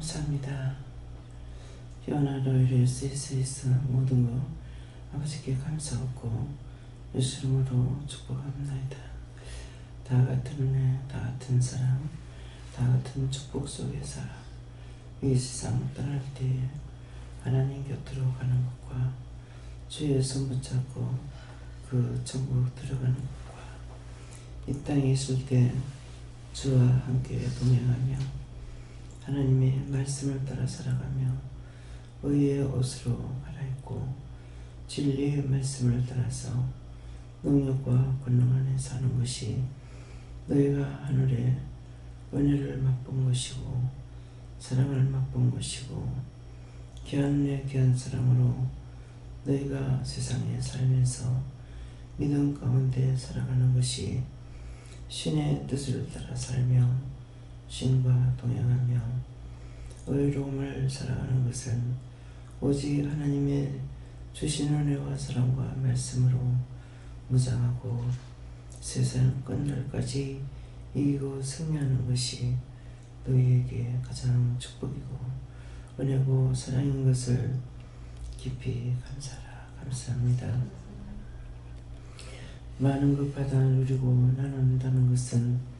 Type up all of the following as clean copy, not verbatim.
감사합니다. 귀한 너희를 쓰이스 모든 것 아버지께 감사하고 예수 이름으로 축복합니다. 다 같은 은혜, 다 같은 사랑, 다 같은 축복 속에 살아 이 세상 떠날 때에 하나님 곁으로 가는 것과 주의 손 붙잡고 그 천국 들어가는 것과 이 땅에 있을 때 주와 함께 동행하며 하나님의 말씀을 따라 살아가며 의의 옷으로 갈아입고 진리의 말씀을 따라서 능력과 권능 안에 사는 것이 너희가 하늘의 은혜를 맛본 것이고 사랑을 맛본 것이고 귀한 내 귀한 사랑으로 너희가 세상에 살면서 믿음 가운데 살아가는 것이 신의 뜻을 따라 살며 신과 동행하며 의로움을 살아가는 것은 오직 하나님의 주신 은혜와 사랑과 말씀으로 무장하고 세상 끝날까지 이기고 승리하는 것이 너희에게 가장 축복이고 은혜고 사랑인 것을 깊이 감사합니다. 많은 것 받아 누리고 나눈다는 것은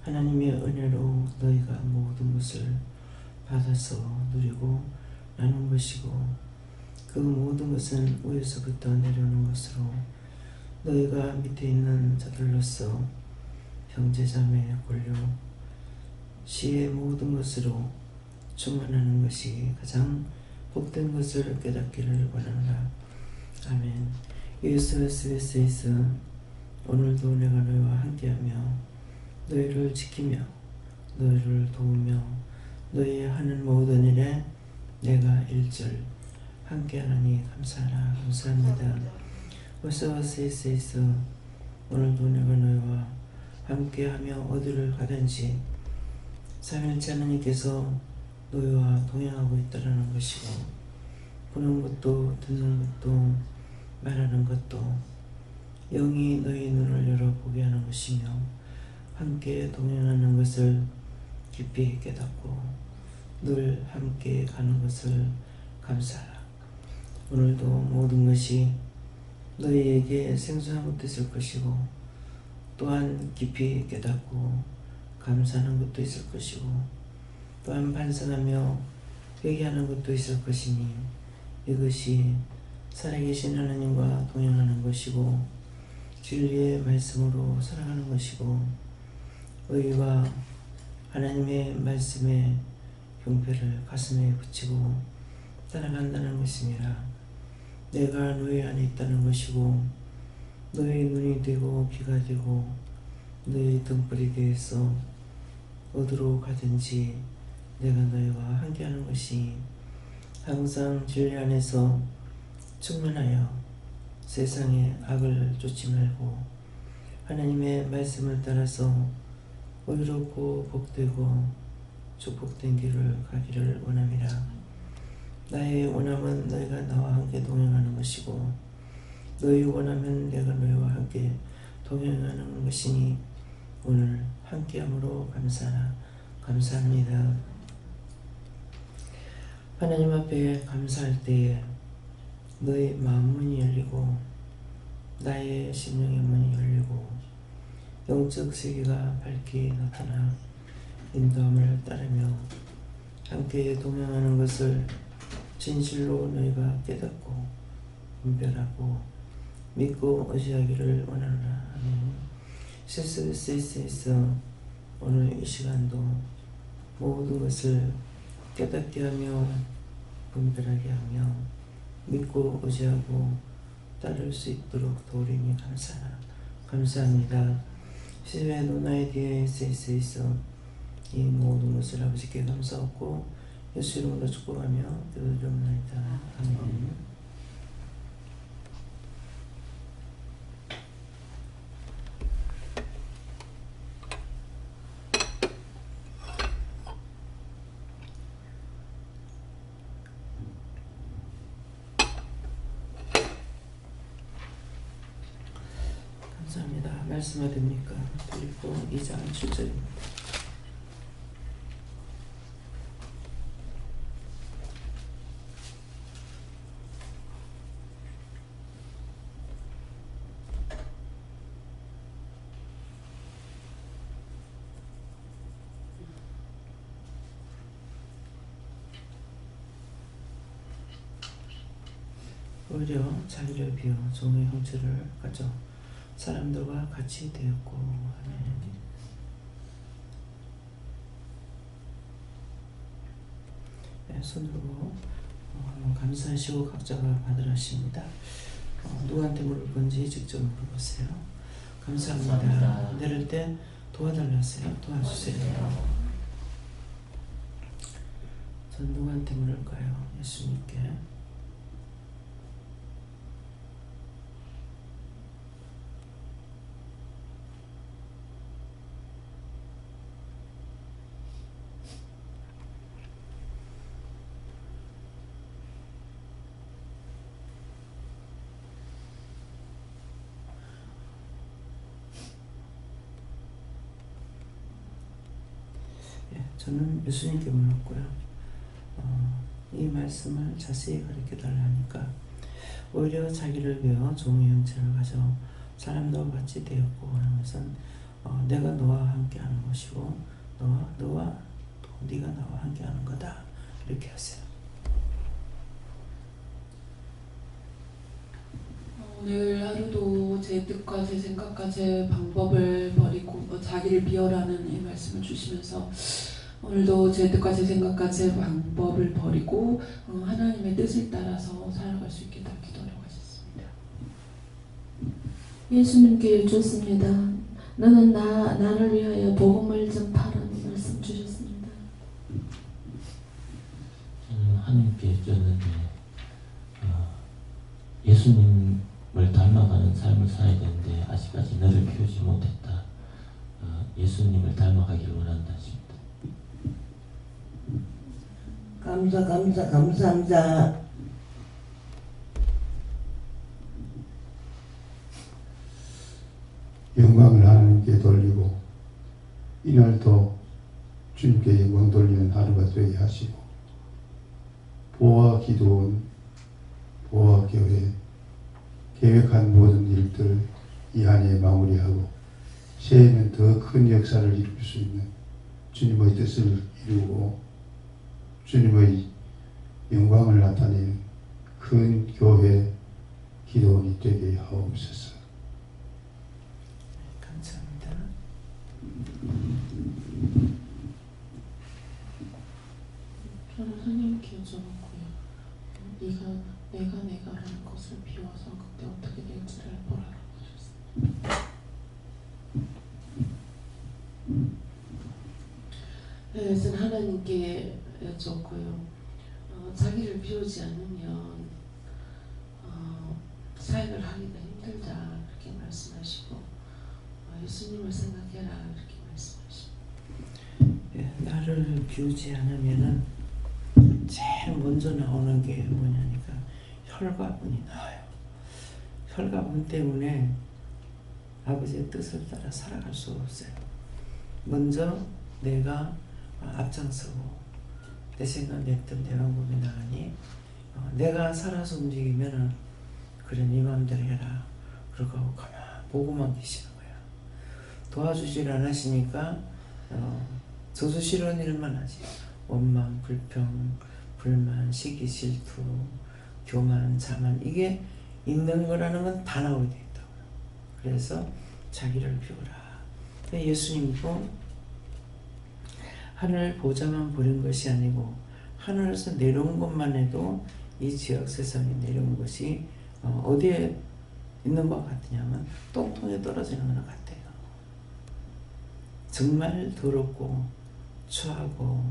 하나님의 은혜로 너희가 모든 것을 받아서 누리고 나눈 것이고 그 모든 것은 위에서부터 내려오는 것으로 너희가 밑에 있는 자들로서 형제자매 권력 시의 모든 것으로 충만하는 것이 가장 복된 것을 깨닫기를 원하노라. 아멘. 예수 오늘도 내가 너희와 함께하며 너희를 지키며 너희를 도우며 너희 하는 모든 일에 내가 1절 함께하나니 감사합니다. 오늘도 내가 너희와 함께하며 어디를 가든지 삼일째 하나님께서 너희와 동행하고 있다는 것이고 보는 것도 듣는 것도 말하는 것도 영이 너희 눈을 열어 보게 하는 것이며 함께 동행하는 것을 깊이 깨닫고 늘 함께 가는 것을 감사하라. 오늘도 모든 것이 너희에게 생소한 것도 있을 것이고 또한 깊이 깨닫고 감사하는 것도 있을 것이고 또한 반성하며 회개하는 것도 있을 것이니 이것이 살아계신 하나님과 동행하는 것이고 진리의 말씀으로 살아가는 것이고 의와 하나님의 말씀에 경배를 가슴에 붙이고 따라간다는 것이니라. 내가 너희 안에 있다는 것이고 너희 눈이 되고 귀가 되고 너희 등불이 되어서 어디로 가든지 내가 너희와 함께하는 것이 항상 진리 안에서 충만하여 세상의 악을 쫓지 말고 하나님의 말씀을 따라서 의롭고 복되고 축복된 길을 가기를 원함이라. 나의 원함은 너희가 나와 함께 동행하는 것이고 너희 원하면 내가 너희와 함께 동행하는 것이니 오늘 함께함으로 감사합니다. 하나님 앞에 감사할 때에 너희 마음 문이 열리고 나의 심령의 문이 열리고 영적 세계가 밝게 나타나 인도함을 따르며 함께 동행하는 것을 진실로 너희가 깨닫고 분별하고 믿고 의지하기를 원하노라. 아멘. 오늘 이 시간도 모든 것을 깨닫게 하며 분별하게 하며 믿고 의지하고 따를 수 있도록 도우리니 감사합니다. 시외 노나에 뒤에 있어 이 모든 것을 아버지께 감사하고 예수 이름으로 축복하며 기도드립니다. 아멘. 감사합니다. 말씀 어딥니까? 빌립보 2장 7절입니다. 오히려 자기를 비워 종의 형체를 가져 사람들과 같이 되었고. 아멘. 네, 손으로 한번 감사하시고 각자가 받으라십니다. 누구한테 물을 건지 직접 물어보세요. 감사합니다. 내릴 때 도와달라세요. 도와주세요. 전 누구한테 물을까요? 예수님께. 저는 예수님께 물었고요. 이 말씀을 자세히 가르쳐 달라니까 오히려 자기를 비워 종의 형체를 가져 사람들과 같이 되었고 하는 것은 내가 너와 함께하는 것이고 너와 또 네가 나와 함께하는 거다. 이렇게 하세요. 오늘 하루도 제 뜻과 제 생각과 제 방법을 버리고 자기를 비워라는 이 말씀을 주시면서 오늘도 제 뜻과 제 생각과 제 방법을 버리고 하나님의 뜻을 따라서 살아갈 수 있게 기도하려고 하셨습니다. 예수님께 여쭙습니다. 너는 나를 위하여 복음을 전파라는 말씀 주셨습니다. 저는 하나님께 여쭈었는데 예수님을 닮아가는 삶을 살아야 되는데 아직까지 너를 피우지 못했다. 예수님을 닮아가기를 원한다 싶다. 감사합니다. 영광을 하나님께 돌리고 이날도 주님께 영광 돌리는 하루가 되게 하시고 보아 기도원, 보아 교회 계획한 모든 일들 이 한 해에 마무리하고 새해에는 더 큰 역사를 이룰 수 있는 주님의 뜻을 이루고 주님의 영광을 나타내는 큰 교회 기도원이 되게 하옵소서. 감사합니다. 저는 하나님께 여쭤봤고요. 내가라는 것을 비워서 그때 어떻게 될지를 보라고 하셨습니다. 그래서 하나님께 여쭙고요. 자기를 비우지 않으면 사역을 하기가 힘들다 이렇게 말씀하시고 예수님을 생각해라 이렇게 말씀하십니다. 예, 나를 비우지 않으면은 제일 먼저 나오는 게 뭐냐니까 혈과분이 나와요. 혈과분 때문에 아버지의 뜻을 따라 살아갈 수가 없어요. 먼저 내가 앞장서고 내 생각 내 뜻 내 방법이 나가니 내가 살아서 움직이면은 그래 네 마음대로 해라 그러고 가만 보고만 계시는 거야. 도와주질 않으시니까 저도 싫은 일만 하지. 원망, 불평, 불만, 시기, 질투, 교만, 자만 이게 있는 거라는 건 다 나오게 돼 있다고요. 그래서 자기를 비우라. 예수님도 하늘 보좌만 보는 것이 아니고 하늘에서 내려온 것만 해도 이 지역 세상에 내려온 것이 어디에 있는 것 같으냐면 똥통에 떨어지는 것 같아요. 정말 더럽고 추하고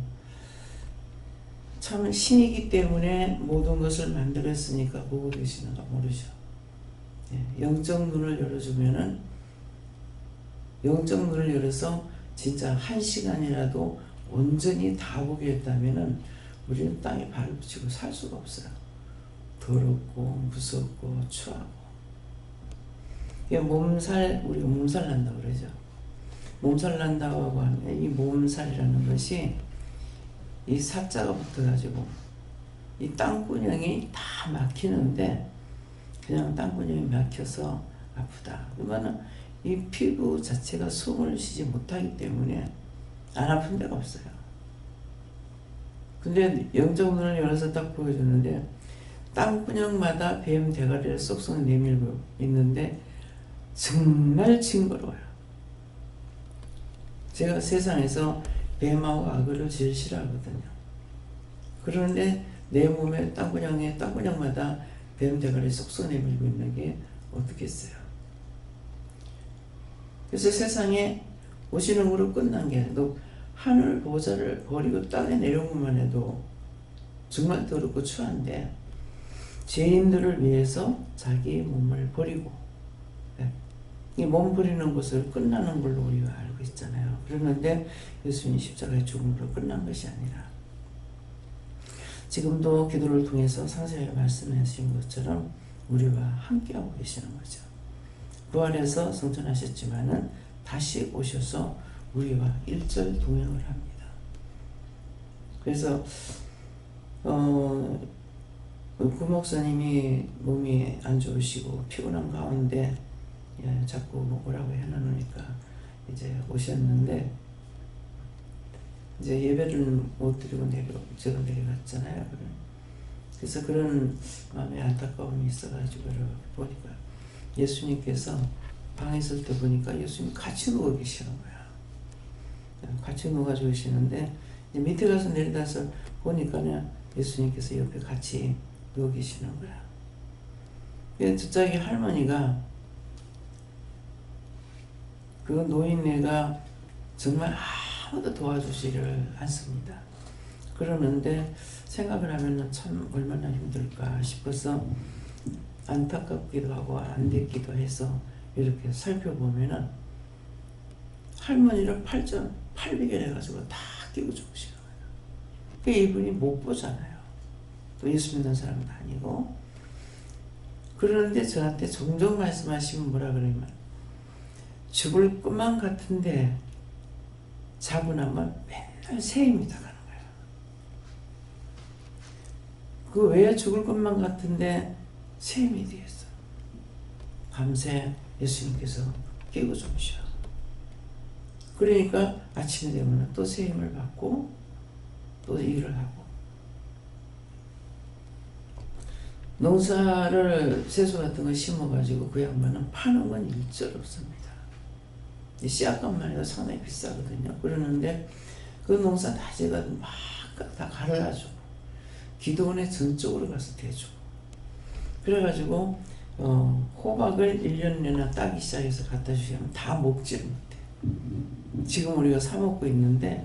참 신이기 때문에 모든 것을 만들었으니까 보고 계시는가 모르죠. 영적 눈을 열어주면은 영적 눈을 열어서 진짜 1시간이라도 온전히 다 보게 했다면은 우리는 땅에 발을 붙이고 살 수가 없어요. 더럽고 무섭고 추하고. 몸살, 우리가 몸살 난다고 그러죠. 몸살 난다고 하면 이 몸살이라는 것이 이 사자가 붙어가지고 이 땀구녕이 다 막히는데 그냥 땀구녕이 막혀서 아프다. 그러면은 이 피부 자체가 숨을 쉬지 못하기 때문에 안 아픈 데가 없어요. 근데 영적 눈을 열어서 딱 보여주는데 땅구녕마다 뱀 대가리를 쏙쏙 내밀고 있는데 정말 징그러워요. 제가 세상에서 뱀하고 악어를 제일 싫어하거든요. 그런데 내 몸에 땅구녕마다 뱀 대가리 쏙쏙 내밀고 있는 게 어떻겠어요. 그래서 세상에 오시는 거로 끝난 게 아니라 하늘 보좌를 버리고 땅에 내려온 것만 해도 정말 더럽고 추한데 죄인들을 위해서 자기 몸을 버리고, 이 몸 버리는 것을 끝나는 걸로 우리가 알고 있잖아요. 그러는데 예수님이 십자가의 죽음으로 끝난 것이 아니라 지금도 기도를 통해서 상세하게 말씀하신 것처럼 우리와 함께하고 계시는 거죠. 부활해서 승천하셨지만은 다시 오셔서 우리와 일절 동행을 합니다. 그래서 구 목사님이 몸이 안 좋으시고 피곤한 가운데 자꾸 오라고 해놓으니까 이제 오셨는데 이제 예배를 못 드리고 제가 내려갔잖아요. 그래서 그런 마음의 안타까움이 있어가지고 보니까 예수님께서 방에 있을 때 보니까 예수님 같이 누워 계시는 거야. 같이 누워 계시는데 이제 밑에 가서 내려다서 보니까 예수님께서 옆에 같이 누워 계시는 거야. 그래서 저기 할머니가 그 노인네가 정말 아무도 도와주지를 않습니다. 그러는데 생각을 하면 참 얼마나 힘들까 싶어서 안타깝기도 하고 안됐기도 해서 이렇게 살펴보면은 할머니를 800일 해가지고 다 끼고 죽으시는 거예요. 그 이분이 못 보잖아요. 또 예수 믿는 사람도 아니고. 그러는데 저한테 종종 말씀하시면 뭐라 그러면 죽을 것만 같은데 자고 나면 맨날 새임이 다가는 거예요. 그 왜 죽을 것만 같은데 새임이 되었어. 밤새 예수님께서 깨고 주무셔. 그러니까 아침이 되면 또 새임을 받고 또 일을 하고. 농사를 채소 같은 거 심어가지고 그 양반은 파는 건 일절 없습니다. 씨앗값만 해도 상당히 비싸거든요. 그러는데 그 농사 다 제가 막 다 갈아주고 기도원에 전적으로 가서 대주고 그래가지고 호박을 1년 내나 따기 시작해서 갖다 주시면 다 먹지를 못해. 지금 우리가 사 먹고 있는데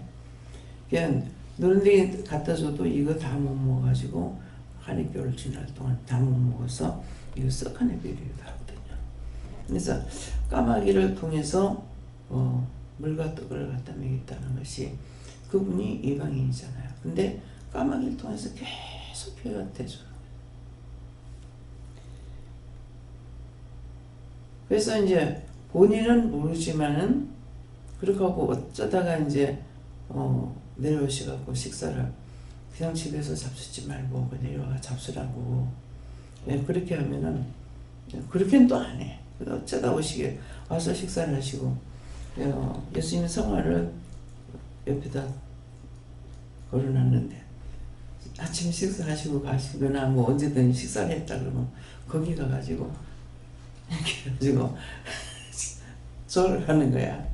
그냥 너런 데 갖다 줘도 이거 다 못 먹어가지고 한 겨울 지날 동안 다 못 먹어서 이거 썩한 애비리기도 하거든요. 그래서 까마귀를 통해서 물과 떡을 갖다 먹였다는 것이 그분이 이방인이잖아요. 근데 까마귀를 통해서 계속 표현돼줘요. 그래서 이제 본인은 모르지만은 그렇게 하고 어쩌다가 이제 내려오셔갖고 식사를 그냥 집에서 잡수지 말고 내려와 잡수라고 그렇게 하면은 그렇게는 또 안 해. 어쩌다 오시게 와서 식사를 하시고 예수님 성화를 옆에다 걸어놨는데 아침 식사하시고 가시거나 뭐 언제든 식사를 했다 그러면 거기 가가지고 이렇게 해가지고 절을 하는 거야.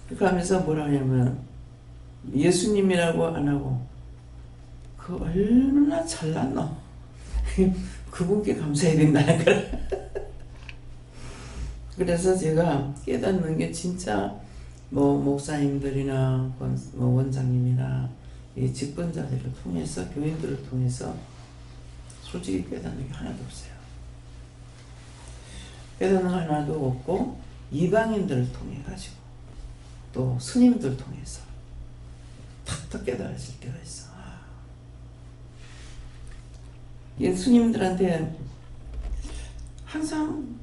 그렇게 하면서 뭐라 하냐면 예수님이라고 안 하고 그 얼마나 잘났노. 그분께 감사해야 된다는 걸. 그래서 제가 깨닫는 게 진짜 뭐 목사님들이나 뭐 원장님이나 이 직분자들을 통해서 교인들을 통해서 솔직히 깨닫는 게 하나도 없어요. 깨닫는 거 하나도 없고 이방인들을 통해 가지고 또 스님들 통해서 탁탁 깨달아질 때가 있어. 스님들한테 항상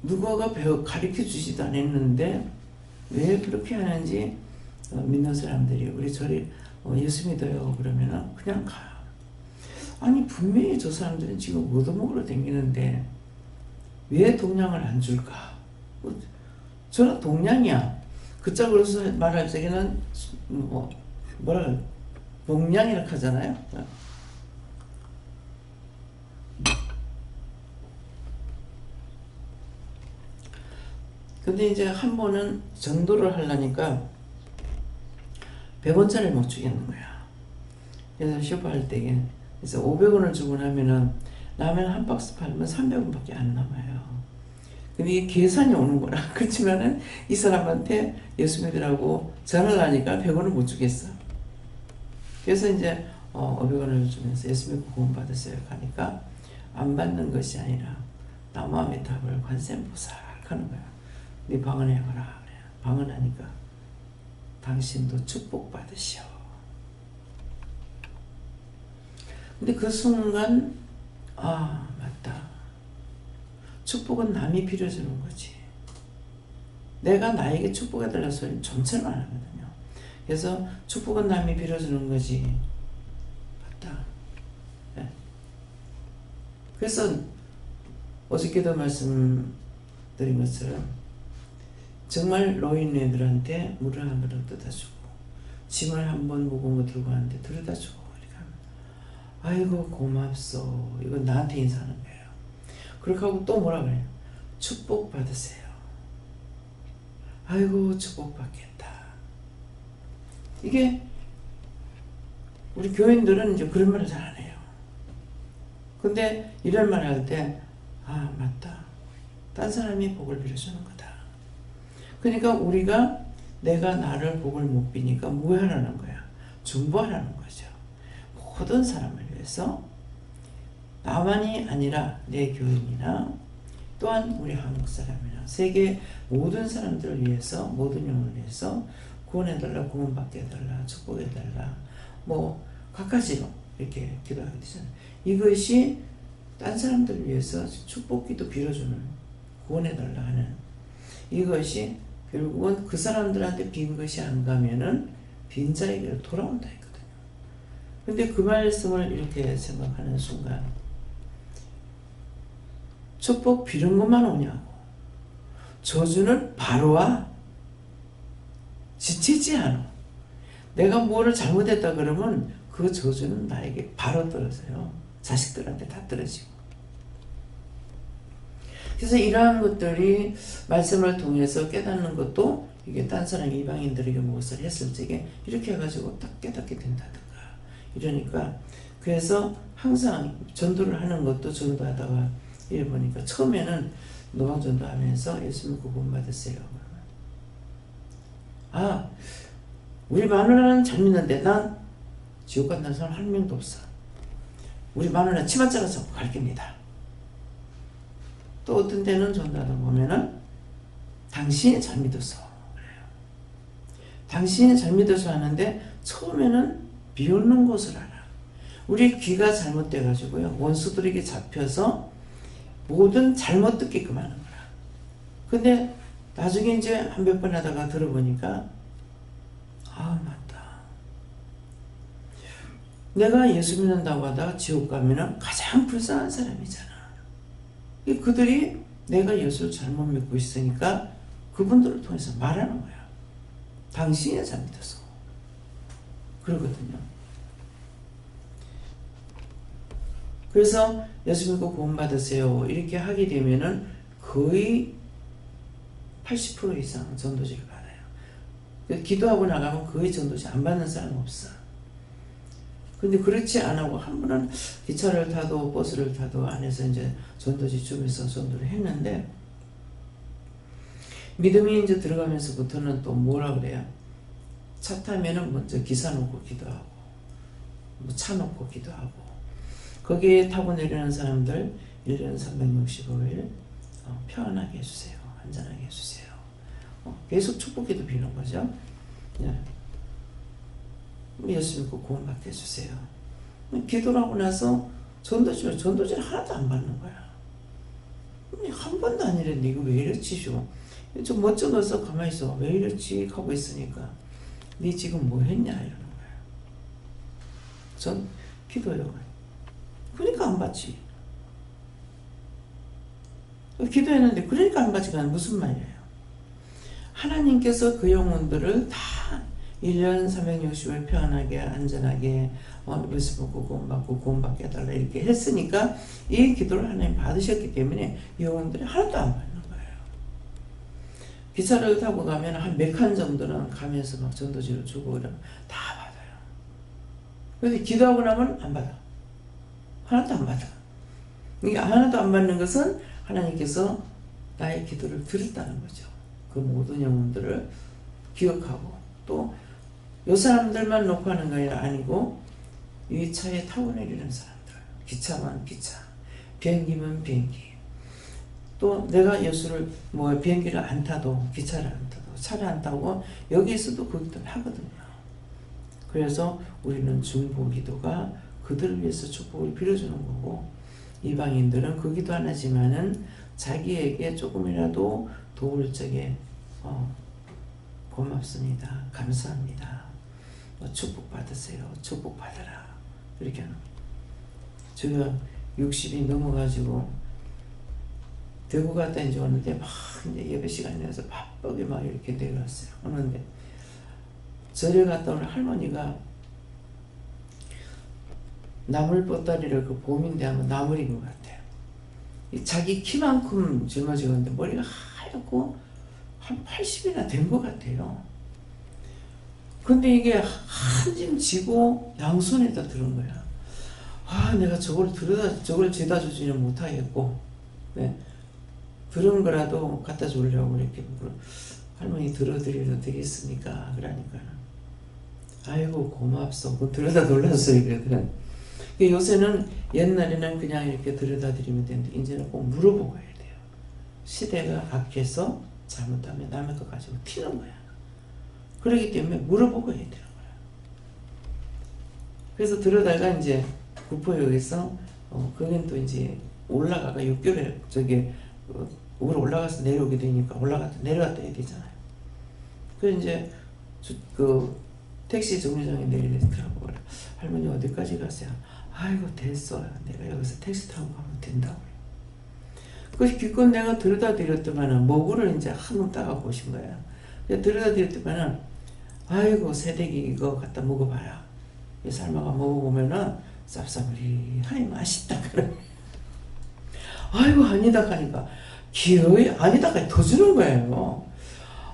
누구가 가르쳐 주지도 않았는데 왜 그렇게 하는지 믿는 사람들이 우리 절에 예수 믿어요 그러면은 그냥 가. 아니 분명히 저 사람들은 지금 얻어먹으러 다니는데 왜 동량을 안 줄까? 저는 동량이야. 그 짝으로서 말할 적에는 뭐라 복량이라고 하잖아요. 근데 이제 한 번은 전도를 하려니까 100원짜리 못 주겠는 거야. 그래서 쇼파할 때에 그래서 500원을 주고 나면은 라면 한 박스 팔면 300원밖에 안 남아요. 근데 이게 계산이 오는 거라. 그렇지만은 이 사람한테 예수 믿으라고 전화를 하니까 100원을 못 주겠어. 그래서 이제 500원을 주면서 예수 믿고 구원 받으세요 하니까 안 받는 것이 아니라 나 마음의 답을 관세음보살 하는 거야. 네 방언해봐라. 방언하니까 당신도 축복받으시오. 근데 그 순간 아 맞다. 축복은 남이 빌어주는 거지. 내가 나에게 축복해달라는 소리는 좀처럼 안 하거든요. 그래서 축복은 남이 빌어주는 거지. 맞다. 네. 그래서 어저께도 말씀드린 것처럼 정말 노인네들한테 물을 한 그릇 떠다주고 짐을 한 번 무거운 거 들고 가는데 들여다주고 아이고 고맙소. 이건 나한테 인사하는 거예요. 그렇게 하고 또 뭐라 그래요? 축복 받으세요. 아이고 축복 받겠다. 이게 우리 교인들은 이제 그런 말을 잘 안 해요. 근데 이런 말을 할 때 아 맞다. 딴 사람이 복을 빌어주는 거다. 그러니까 우리가 내가 나를 복을 못 비니까 뭐 하라는 거야? 중보하라는 거죠. 모든 사람을 위해서 나만이 아니라 내 교인이나 또한 우리 한국 사람이나 세계 모든 사람들을 위해서 모든 영혼을 위해서 구원해달라, 구원받게 해달라, 축복해달라 뭐 각가지로 이렇게 기도하게 되잖아요. 이것이 딴 사람들을 위해서 축복기도 빌어주는 구원해달라 하는 이것이 결국은 그 사람들한테 빈 것이 안 가면은 빈자에게로 돌아온다 했거든요. 근데 그 말씀을 이렇게 생각하는 순간 축복 빌은 것만 오냐고. 저주는 바로 와. 지치지 않아. 내가 뭐를 잘못했다 그러면 그 저주는 나에게 바로 떨어져요. 자식들한테 다 떨어지고. 그래서 이러한 것들이 말씀을 통해서 깨닫는 것도 이게 딴 사람 이방인들에게 무엇을 했을 적에 이렇게 해가지고 딱 깨닫게 된다든가 이러니까 그래서 항상 전도를 하는 것도 전도하다가 이래 보니까 처음에는 노방전도 하면서 예수 믿고 구원 받으세요. 아 우리 마누라는 잘 믿는데 난 지옥 간다는 사람 한 명도 없어. 우리 마누라는 치마 잘라서 갈 겁니다. 또 어떤 때는 전도하다 보면은 당신이 잘 믿어서 그래요. 당신이 잘 믿어서 하는데 처음에는 비웃는 것을 알아. 우리 귀가 잘못돼 가지고요 원수들에게 잡혀서 모든 잘못 듣게끔 하는 거야. 근데 나중에 이제 한 몇 번 하다가 들어보니까 아 맞다. 내가 예수 믿는다고 하다가 지옥 가면은 가장 불쌍한 사람이잖아. 그들이 내가 예수를 잘못 믿고 있으니까 그분들을 통해서 말하는 거야. 당신이 잘 믿어서. 그러거든요. 그래서 예수 믿고 구원 받으세요. 이렇게 하게 되면은 거의 80% 이상 전도지를 받아요. 기도하고 나가면 거의 전도지 안 받는 사람 없어. 근데 그렇지 안 하고 한 번은 기차를 타도 버스를 타도 안에서 이제 전도지 주면서 전도를 했는데 믿음이 이제 들어가면서부터는 또 뭐라 그래요? 차 타면은 먼저 기사 놓고 기도하고 뭐 차 놓고 기도하고 거기에 타고 내리는 사람들 1년 365일 평안하게 해주세요. 안전하게 해주세요. 계속 축복기도 비는 거죠. 네. 예수 믿고 구원 받게 해주세요. 기도를 하고 나서 전도지를 하나도 안 받는 거야. 한 번도 아니랬는데 이거 왜 이렇지 좀 멋져 넣어서 가만히 있어. 왜 이렇지 하고 있으니까 네 지금 뭐 했냐 이러는 거야. 전 기도해요. 그러니까 안 받지. 기도했는데 그러니까 안 받지가 무슨 말이에요. 하나님께서 그 영혼들을 다 1년 360일 평안하게 안전하게 예수 믿고 구원받고 구원받게 해달라 이렇게 했으니까 이 기도를 하나님 받으셨기 때문에 이 영혼들이 하나도 안 받는 거예요. 기차를 타고 가면 한 몇 칸 정도는 가면서 막 전도지를 주고 그러면 다 받아요. 그런데 기도하고 나면 안 받아. 하나도 안 받아. 이게 하나도 안 받는 것은 하나님께서 나의 기도를 들었다는 거죠. 그 모든 영혼들을 기억하고, 또 요 사람들만 놓고 하는 게 아니고 이 차에 타고 내리는 사람들, 기차만 기차, 비행기면 비행기, 또 내가 예수를 비행기를 안 타도, 기차를 안 타도, 차를 안 타고 여기에서도 그 기도를 하거든요. 그래서 우리는 중보 기도가 그들을 위해서 축복을 빌어주는 거고, 이방인들은 그 기도 안 하지만은 자기에게 조금이라도 도울 적에 고맙습니다, 감사합니다, 축복 받으세요, 축복 받아라, 이렇게 하는 거예요. 제가 60이 넘어가지고 대구 갔다 이제 왔는데 막 이제 예배 시간이 돼서 바쁘게 막 이렇게 내려왔어요. 그런데 절에 갔다 오는 할머니가 나물 보따리를, 그 봄인데 아마 나물인 것 같아요. 자기 키만큼 짊어지는데 머리가 하얗고 한 80이나 된 것 같아요. 근데 이게 한 짐 지고 양손에다 들은 거야. 아, 내가 저걸 죄다 주지는 못하겠고, 네, 들은 거라도 갖다 주려고 이렇게 할머니 들어드려도 되겠습니까? 그러니까 아이고 고맙소. 그 들여다 놀랐어 이거든. 요새는, 옛날에는 그냥 이렇게 들여다 드리면 되는데 이제는 꼭 물어보고 해야 돼요. 시대가 악해서 잘못하면 남의 거 가지고 튀는 거야. 그렇기 때문에 물어보고 해야 되는 거야. 그래서 들여다가 이제 구포역에서 거긴 또 이제 올라가가 6개월에 위로 올라가서 내려오게 되니까 내려갔다 해야 되잖아요. 그래서 이제 그 택시 정류장에 내리더라고. 그래, 할머니 어디까지 가세요? 아이고 됐어요. 내가 여기서 택시 타고 가면 된다고. 그래서 기껏 내가 들여다 드렸더만은 모구를 이제 한번 따갖고 오신 거야. 들여다 드렸더만은 아이고 새댁이 이거 갖다 먹어봐라. 삶아가 먹어보면은 쌉싸물이 맛있다 그래. 아이고 아니다 하니까 기어이 아니다가 더 주는 거예요.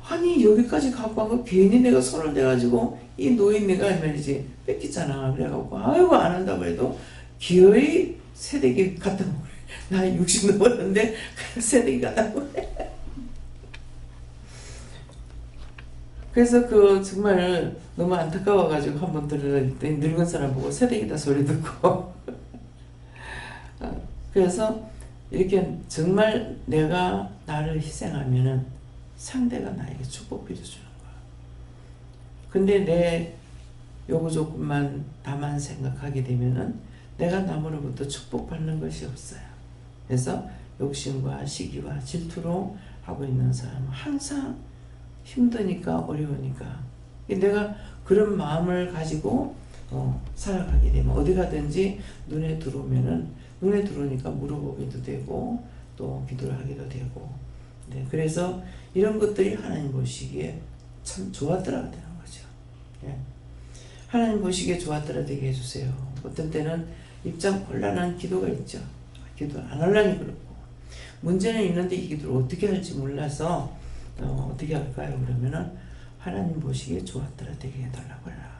아니 여기까지 갖고 와서 괜히 내가 손을 대가지고 이 노인네가 말이지 뺏기잖아. 그래갖고 아이고 안 한다고 해도 기어이 새댁이 갖다 먹으래. 나 60 넘었는데 새댁이 갖다 먹으래. 그래서 정말 너무 안타까워가지고 한번 들었더니 늙은 사람 보고 새댁이다 소리 듣고 그래서 이렇게 정말 내가 나를 희생하면은 상대가 나에게 축복 빌어주는 거야. 근데 내 요구 조건만 다만 생각하게 되면은 내가 남으로부터 축복받는 것이 없어요. 그래서 욕심과 시기와 질투로 하고 있는 사람은 항상 힘드니까, 어려우니까, 내가 그런 마음을 가지고 살아가게 되면 어디 가든지 눈에 들어오니까 물어보기도 되고 또 기도를 하기도 되고, 네, 그래서 이런 것들이 하나님 보시기에 참 좋았더라 되는 거죠. 예. 하나님 보시기에 좋았더라 되게 해주세요. 어떤 때는 입장 곤란한 기도가 있죠. 기도 안 하려니 그렇고, 문제는 있는데 이 기도를 어떻게 할지 몰라서 어떻게 할까요? 그러면은 하나님 보시기에 좋았더라 되게 해달라고 해라.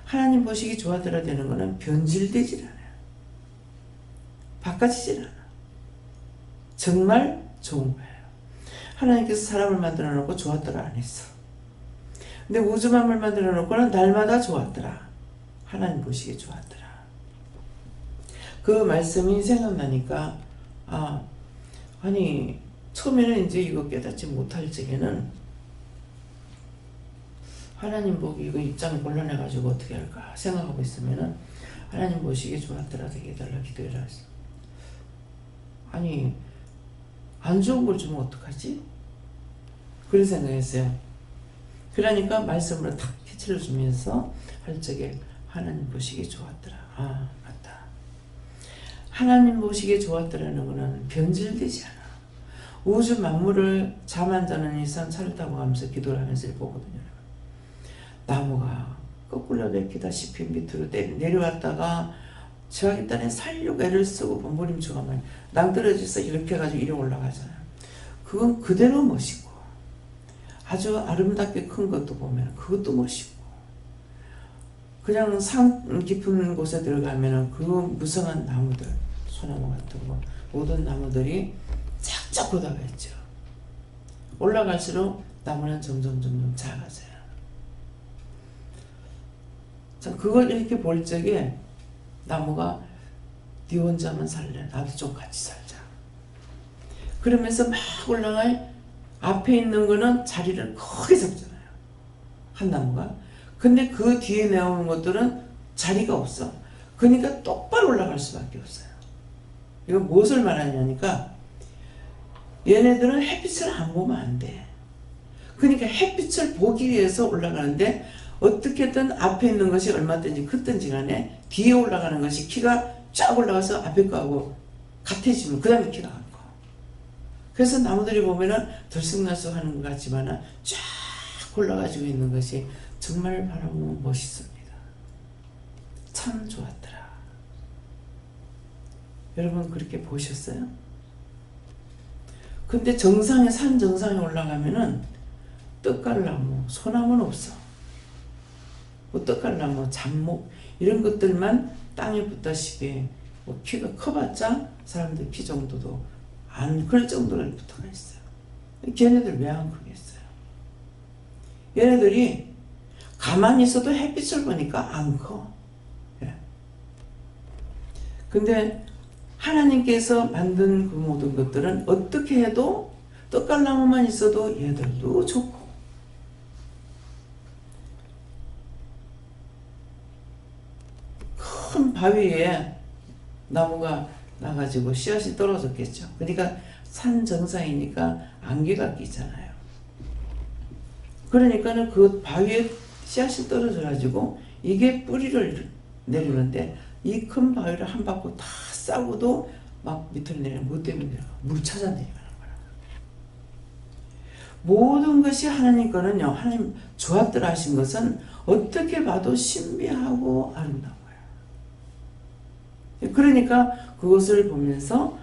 하나님 보시기 좋았더라 되는 거는 변질되질 않아요. 바꿔지질 않아. 정말 좋은 거예요. 하나님께서 사람을 만들어 놓고 좋았더라 안 했어. 근데 우주만물 만들어 놓고는 날마다 좋았더라. 하나님 보시기에 좋았더라. 그 말씀이 생각나니까 아니 처음에는 이제 이거 깨닫지 못할 적에는 하나님 보기 이거 입장이 곤란해가지고 어떻게 할까 생각하고 있으면은 하나님 보시기에 좋았더라 되게 해달라 기도해라 했어. 아니 안 좋은 걸 주면 어떡하지? 그런 생각했어요. 그러니까 말씀으로 탁 캐치를 주면서 할 적에 하나님 보시기에 좋았더라. 맞다. 하나님 보시기에 좋았더라는 것은 변질되지 않아. 우주 만물을 잠 안 자는 이상 차를 타고 가면서 기도를 하면서 보거든요. 나무가 거꾸로 내키다시피 밑으로 내려왔다가 저기 땅에 살려고 애를 쓰고 몸부림쳐가면 낭떠러지서 이렇게 해가지고 이리 올라가잖아요. 그건 그대로 멋있고, 아주 아름답게 큰 것도 보면 그것도 멋있고, 그냥 산 깊은 곳에 들어가면 그 무성한 나무들, 소나무 같은 거, 모든 나무들이 쫙쫙 걷어가 있죠. 올라갈수록 나무는 점점 작아져요. 자, 그걸 이렇게 볼 적에 나무가 네 혼자만 살래, 나도 좀 같이 살자. 그러면서 막 올라갈 앞에 있는 거는 자리를 크게 잡잖아요. 한 나무가. 근데 그 뒤에 나오는 것들은 자리가 없어. 그러니까 똑바로 올라갈 수밖에 없어요. 이거 무엇을 말하냐니까, 얘네들은 햇빛을 안 보면 안 돼. 그러니까 햇빛을 보기 위해서 올라가는데, 어떻게든 앞에 있는 것이 얼마든지 크든지 간에 뒤에 올라가는 것이 키가 쫙 올라가서 앞에 거하고 같아지면 그 다음에 키가 큰 거. 그래서 나무들이 보면은 들쑥날쑥 하는 것 같지만은 쫙 올라가지고 있는 것이 정말 바라보면 멋있습니다. 참 좋았더라. 여러분 그렇게 보셨어요? 근데 정상에, 산 정상에 올라가면은 떡갈나무, 소나무는 없어. 뭐 떡갈나무, 잡목 이런 것들만 땅에 붙다시피, 뭐 키가 커봤자 사람들 키 정도도 안 그럴 정도로 붙어가 있어요. 걔네들 왜 안 크겠어요? 얘네들이 가만히 있어도 햇빛을 보니까 안 커. 예. 근데 하나님께서 만든 그 모든 것들은 어떻게 해도 떡갈나무만 있어도 얘들도 좋고, 큰 바위에 나무가 나가지고 씨앗이 떨어졌겠죠. 그러니까 산 정상이니까 안개가 끼잖아요. 그러니까는 그 바위에 씨앗이 떨어져가지고 이게 뿌리를 내리는데, 이 큰 바위를 한 바퀴 다 싸고도 막 밑으로 내리면 뭐 때문에 내려가? 물 찾아 내려가는 거라. 모든 것이 하나님 거는요, 하나님 좋았더라 하신 것은 어떻게 봐도 신비하고 아름다워요. 그러니까 그것을 보면서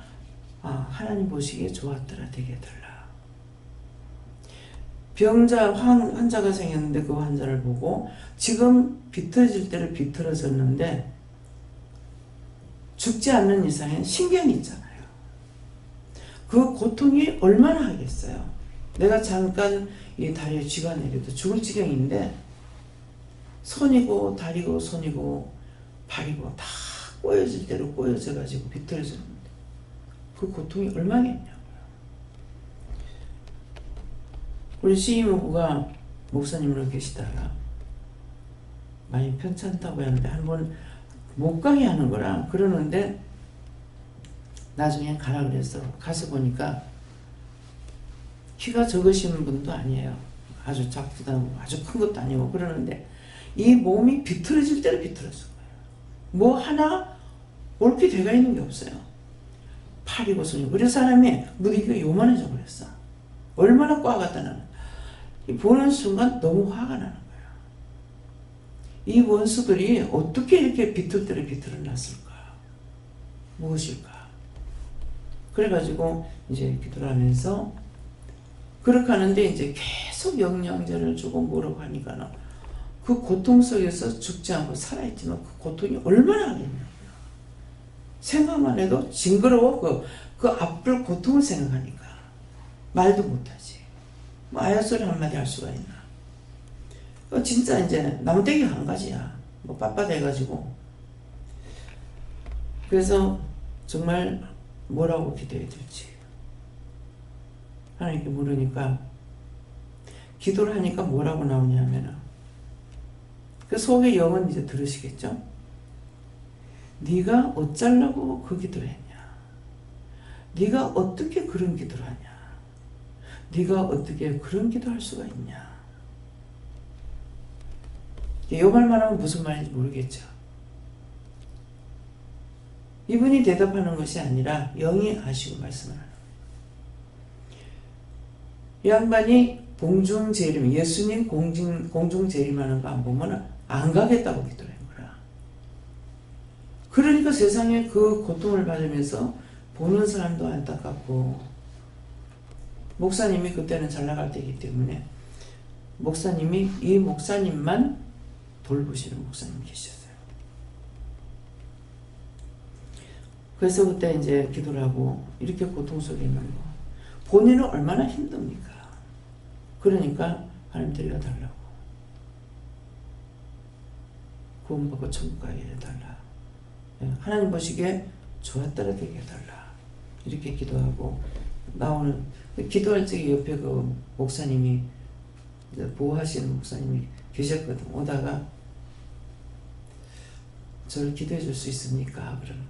하나님 보시기에 좋았더라, 되게더라. 병자, 환자가 생겼는데 그 환자를 보고 지금 비틀어질 대로 비틀어졌는데 죽지 않는 이상엔 신경이 있잖아요. 그 고통이 얼마나 하겠어요. 내가 잠깐 이 다리에 쥐가 내려도 죽을 지경인데 손이고 다리고 손이고 발이고 다 꼬여질 대로 꼬여져가지고 비틀어졌는데 그 고통이 얼마겠냐고요. 우리 시이모부가 목사님으로 계시다가 많이 편찮다고 했는데 한번 못 가게 하는 거라 그러는데, 나중에 가라 그래서 가서 보니까 키가 적으신 분도 아니에요. 아주 작지도 않고 아주 큰 것도 아니고 그러는데 이 몸이 비틀어질 대로 비틀어진 거예요. 뭐 하나 옳게 돼가 있는 게 없어요. 팔이고 손이고. 우리 사람이 무디가 요만해져 버렸어. 얼마나 꽉 갖다 나는. 보는 순간 너무 화가 나는 거예요. 이 원수들이 어떻게 이렇게 비틀 대로 비틀어 놨을까? 무엇일까? 그래가지고 이제 기도를 하면서 그렇게 하는데 이제 계속 영양제를 주고 뭐라고 하니까 그 고통 속에서 죽지 않고 살아있지만 그 고통이 얼마나 하겠냐고요. 생각만 해도 징그러워. 그 앞을 고통을 생각하니까 말도 못하지. 뭐 아야소리 한마디 할 수가 있나. 진짜 이제 남대기 한 가지야. 뭐 빳빳해가지고. 그래서 정말 뭐라고 기도해야 될지 하나님께 물으니까, 기도를 하니까 뭐라고 나오냐면은 그 속의 영은 이제 들으시겠죠? 네가 어쩌려고 그 기도를 했냐? 네가 어떻게 그런 기도를 하냐? 네가 어떻게 그런 기도할 수가 있냐? 이 말만 하면 무슨 말인지 모르겠죠. 이분이 대답하는 것이 아니라 영이 아시고 말씀을 하는 거예요. 이 양반이 공중재림, 예수님 공중재림하는 거 안 보면 안 가겠다고 기도를 한 거라. 그러니까 세상에 그 고통을 받으면서 보는 사람도 안타깝고 목사님이 그때는 잘 나갈 때이기 때문에 목사님이 이 목사님만 돌보시는 목사님이 계셨어요. 그래서 그때 이제 기도를 하고 이렇게 고통 속에 있는 거 본인은 얼마나 힘듭니까? 그러니까 하나님 데려가 달라고, 구원받고 천국 가게 해달라, 하나님 보시기에 좋았더라 되게 해달라, 이렇게 기도하고 나오는, 기도할 적에 옆에 그 목사님이 보호하시는 목사님이 계셨거든. 오다가 저를 기도해 줄 수 있습니까? 그러는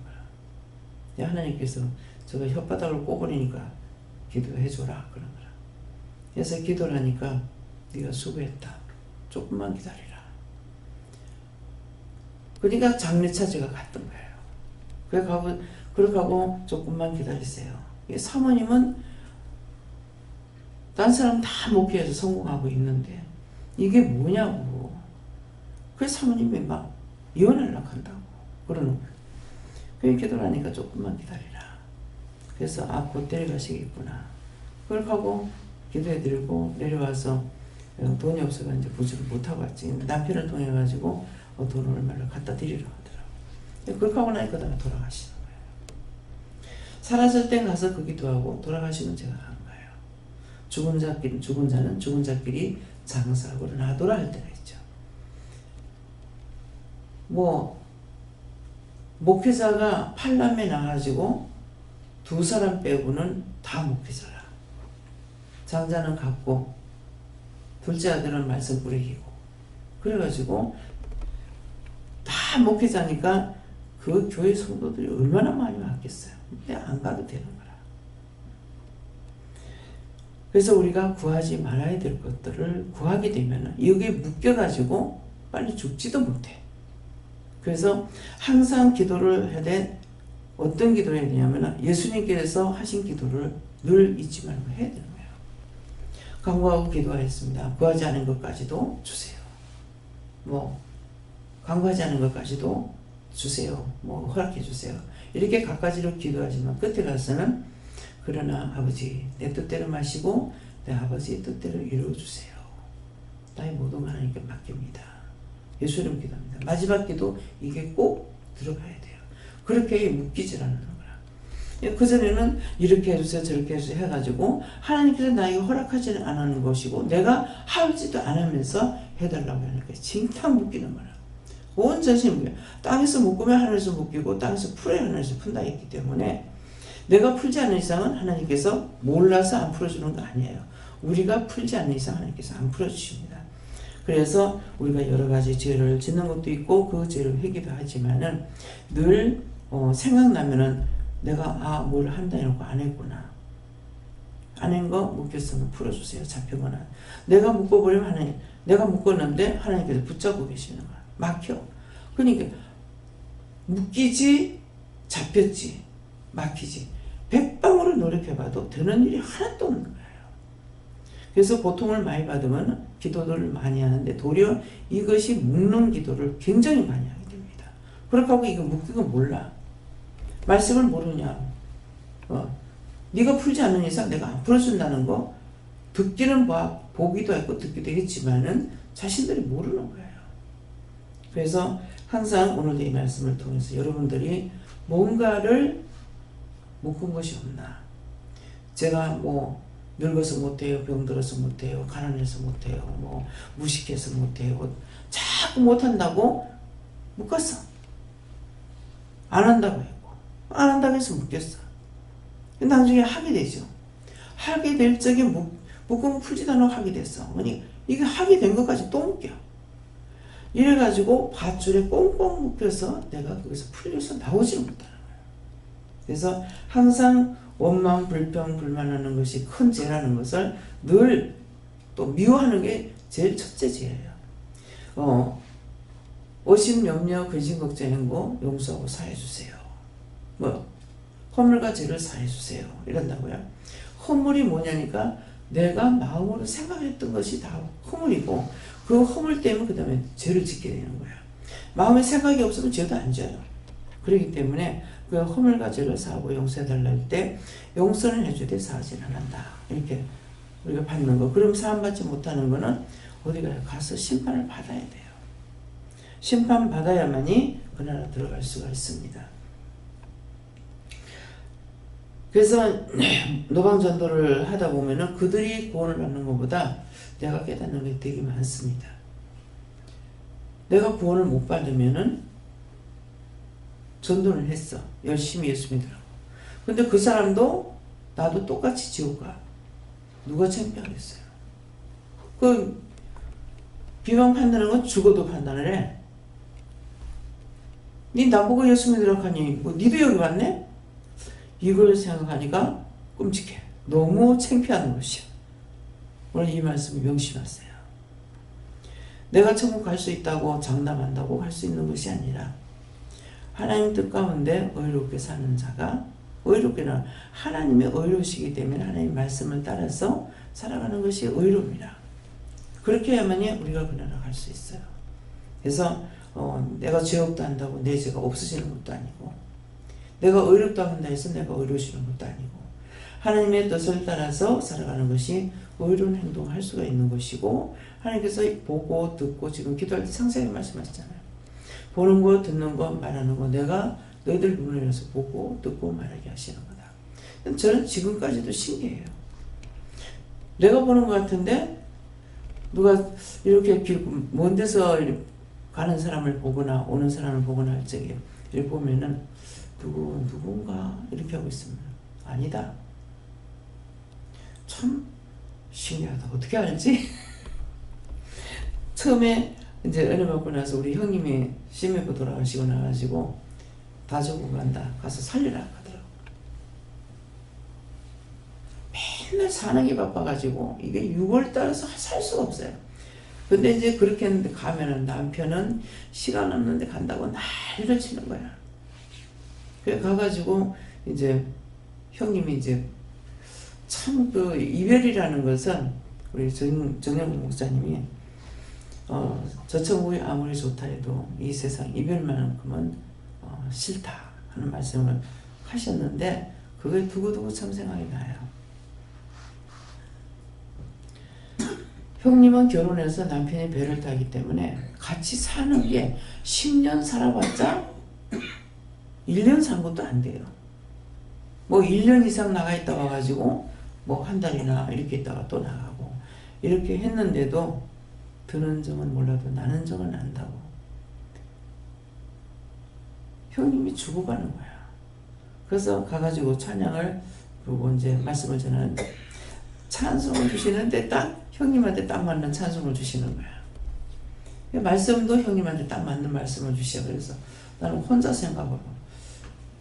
거야. 하나님께서 저가 혓바닥을 꼬부리니까 기도해 줘라 그런 거야. 그래서 기도를 하니까 네가 수고했다, 조금만 기다리라. 그러니까 장례차 제가 갔던 거예요. 그렇게 하고 조금만 기다리세요. 사모님은 딴 사람 다 목회해서 성공하고 있는데 이게 뭐냐고. 그래서 사모님이 막 이혼하려고 한다고 그러는 거예요. 그렇게 기도를 하니까 조금만 기다리라. 그래서 곧 데려가시겠구나. 그렇게 하고 기도해드리고 내려와서 돈이 없어서 이제 부주를 못하고 왔지. 남편을 통해가지고 돈을 얼마를 갖다 드리라고 하더라고요. 그렇게 하고 나니까 돌아가시는 거예요. 살았을 땐 가서 그 기도하고 돌아가시면 제가 간 거예요. 죽은 자는 죽은 자끼리 장사하고 놔둬라 할 때가 있죠. 목회자가 8남매 나가지고 2사람 빼고는 다 목회자라. 장자는 갖고 둘째 아들은 말씀 뿌리기고, 그래가지고 다 목회자니까 그 교회 성도들이 얼마나 많이 왔겠어요. 근데 안 가도 되는 거라. 그래서 우리가 구하지 말아야 될 것들을 구하게 되면 여기에 묶여가지고 빨리 죽지도 못해. 그래서 항상 기도를 해야 돼. 어떤 기도를 해야 되냐면 예수님께서 하신 기도를 늘 잊지 말고 해야 되는 거예요. 간구하고 기도하였습니다. 구하지 않은 것까지도 주세요. 간구하지 않은 것까지도 주세요. 허락해 주세요. 이렇게 각가지로 기도하지만 끝에 가서는 그러나 아버지 내 뜻대로 마시고 내 아버지의 뜻대로 이루어주세요. 나의 모든 하나님께 맡깁니다. 예수님 기도합니다. 마지막 기도 이게 꼭 들어가야 돼요. 그렇게 묶이질 않는 거라. 그전에는 이렇게 해주세요 저렇게 해주세요 해가지고 하나님께서 나에게 허락하지 않는 것이고 내가 하지도 않으면서 해달라고 하니까 징탕 묶이는 거라. 온 자신이 묶여요. 땅에서 묶으면 하늘에서 묶이고 땅에서 풀어야 하늘에서 푼다 했기 때문에 내가 풀지 않는 이상은 하나님께서 몰라서 안 풀어주는 거 아니에요. 우리가 풀지 않는 이상 하나님께서 안 풀어주십니다. 그래서 우리가 여러 가지 죄를 짓는 것도 있고 그 죄를 회개도 하지만은 늘 생각나면은 내가 뭘 한다 해놓고 안 했구나. 안 한 거 묶였으면 풀어주세요. 잡히거나. 내가 묶어버리면 하나님, 내가 묶었는데 하나님께서 붙잡고 계시는 거야. 막혀. 그러니까 묶이지 잡혔지 막히지 100방으로 노력해봐도 되는 일이 하나도 없는 거예요. 그래서 고통을 많이 받으면 기도를 많이 하는데 도리어 이것이 묶는 기도를 굉장히 많이 하게 됩니다. 그렇게 하고 이거 묶인 거 몰라. 말씀을 모르냐. 네가 풀지 않는 이상 내가 안 풀어준다는 거 듣기는 보기도 했고 듣기도 했지만은 자신들이 모르는 거예요. 그래서 항상 오늘도 이 말씀을 통해서 여러분들이 뭔가를 묶은 것이 없나. 제가 늙어서 못해요, 병들어서 못해요, 가난해서 못해요, 무식해서 못해요, 자꾸 못한다고 묶었어. 안 한다고 했고 안 한다고 해서 묶였어. 나중에 하게 되죠. 하게 될 적에 묶으면 풀지도 않고 하게 됐어. 이게 하게 된 것까지 또 묶여. 이래가지고 밧줄에 꽁꽁 묶여서 내가 거기서 풀려서 나오지를 못하는 거예요. 그래서 항상 원망, 불평, 불만하는 것이 큰 죄라는 것을 늘 또 미워하는 게 제일 첫째 죄예요. 오심, 염려, 근심, 걱정, 행고 용서하고 사해주세요. 허물과 죄를 사해주세요. 이런다고요. 허물이 뭐냐니까 내가 마음으로 생각했던 것이 다 허물이고 그 허물 때문에 그 다음에 죄를 짓게 되는 거야. 마음에 생각이 없으면 죄도 안 져요. 그렇기 때문에 그 허물과 죄를 사하고 용서해달라 할 때 용서는 해주되 사하지는 않는다. 이렇게 우리가 받는 거. 그럼 사함받지 못하는 거는 어디 가서 심판을 받아야 돼요. 심판 받아야만이 그 나라 들어갈 수가 있습니다. 그래서 노방전도를 하다 보면은 그들이 구원을 받는 것보다 내가 깨닫는 게 되게 많습니다. 내가 구원을 못 받으면은 전도를 했어. 열심히 예수 믿으라고. 근데 그 사람도 나도 똑같이 지옥 가. 누가 창피하겠어요? 그 비방 판단하는 건 죽어도 판단을 해. 니 나보고 예수 믿으라고 하니 뭐 니도 여기 왔네? 이걸 생각하니까 끔찍해. 너무 창피한 것이야. 오늘 이 말씀을 명심하세요. 내가 천국 갈 수 있다고 장담한다고 할 수 있는 것이 아니라 하나님 뜻 가운데 의롭게 사는 자가 의롭게는 하나님의 의로우시기 때문에 하나님 말씀을 따라서 살아가는 것이 의로움이라. 그렇게 해야만이 우리가 그 나라 갈 수 있어요. 그래서 내가 죄 없다 한다고 내 죄가 없어지는 것도 아니고 내가 의롭다 한다 해서 내가 의로워지는 것도 아니고 하나님의 뜻을 따라서 살아가는 것이 의로운 행동을 할 수가 있는 것이고 하나님께서 보고 듣고 지금 기도할 때 상세하게 말씀하시잖아요. 보는 거 듣는 거 말하는 거 내가 너희들 눈을 열어서 보고 듣고 말하게 하시는 거다. 저는 지금까지도 신기해요. 내가 보는 것 같은데 누가 이렇게 먼 데서 가는 사람을 보거나 오는 사람을 보거나 할 적에 이렇게 보면은 누군가 이렇게 하고 있으면 아니다. 참 신기하다. 어떻게 알지? 처음에 이제 은혜 받고 나서 우리 형님이 심해부 돌아가시고 나가지고 다 죽고 간다. 가서 살리라 하더라고. 맨날 사는 게 바빠가지고 이게 6월 따라서 살 수가 없어요. 근데 이제 그렇게 했는데 가면은 남편은 시간 없는데 간다고 난리를 치는 거야. 그래 가가지고 이제 형님이 이제 참 그 이별이라는 것은 우리 정영국 목사님이 저 천국이 아무리 좋다 해도 이 세상 이별만큼은 싫다 하는 말씀을 하셨는데 그게 두고두고 참 생각이 나요. 형님은 결혼해서 남편이 배를 타기 때문에 같이 사는 게 10년 살아봤자 1년 산 것도 안 돼요. 뭐 1년 이상 나가 있다 와가지고 뭐 한 달이나 이렇게 있다가 또 나가고 이렇게 했는데도 드는 점은 몰라도 나는 점은 안다고. 형님이 죽어가는 거야. 그래서 가가지고 찬양을 그리고 이제 말씀을 전하는데 찬송을 주시는데 딱 형님한테 딱 맞는 찬송을 주시는 거야. 말씀도 형님한테 딱 맞는 말씀을 주셔. 그래서 나는 혼자 생각하고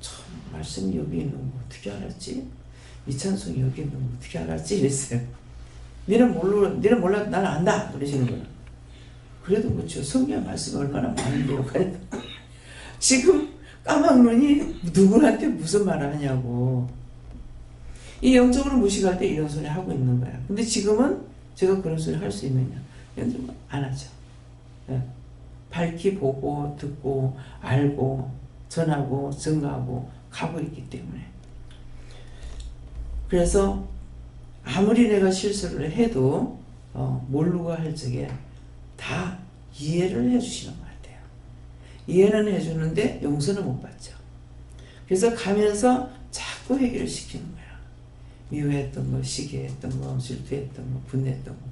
참 말씀이 여기 있는 거 어떻게 알았지? 이 찬송이 여기 있는 거 어떻게 알았지? 이랬어요. 니는 몰라도 나는 안다. 그러시는 거야. 그래도 그렇죠. 성경 말씀이 얼마나 많은데요. 지금 까막눈이 누구한테 무슨 말을 하냐고. 이 영적으로 무식할 때 이런 소리 하고 있는 거야. 근데 지금은 제가 그런 소리 할 수 있느냐? 요즘 안 하죠. 네. 밝히 보고 듣고 알고 전하고 증거하고 가고 있기 때문에. 그래서 아무리 내가 실수를 해도 모르고 할 적에 다 이해를 해주시는 것 같아요. 이해는 해주는데 용서는 못 받죠. 그래서 가면서 자꾸 회개를 시키는 거야. 미워했던 거, 시기했던 거, 질투했던 거, 분냈던 거.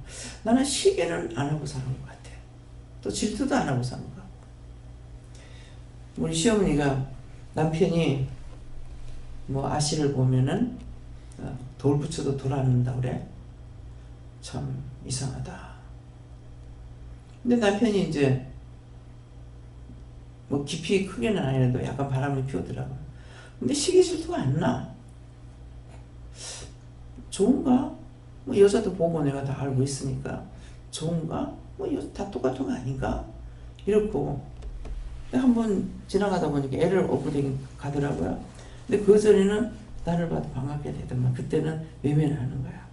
나는 시기는 안 하고 사는 것 같아. 또 질투도 안 하고 사는 것 같고. 우리 시어머니가 남편이 뭐 아씨를 보면은 돌 붙여도 돌 안 는다 그래. 참 이상하다. 근데 남편이 이제 뭐 깊이 크게는 아니라도 약간 바람을 피우더라고요. 근데 시기 질투가 안 나. 좋은가? 뭐 여자도 보고 내가 다 알고 있으니까 좋은가? 뭐 다 똑같은 거 아닌가? 이렇고 한번 지나가다 보니까 애를 업고 가더라고요. 근데 그 전에는 나를 봐도 반갑게 되더만 그때는 외면을 하는 거야.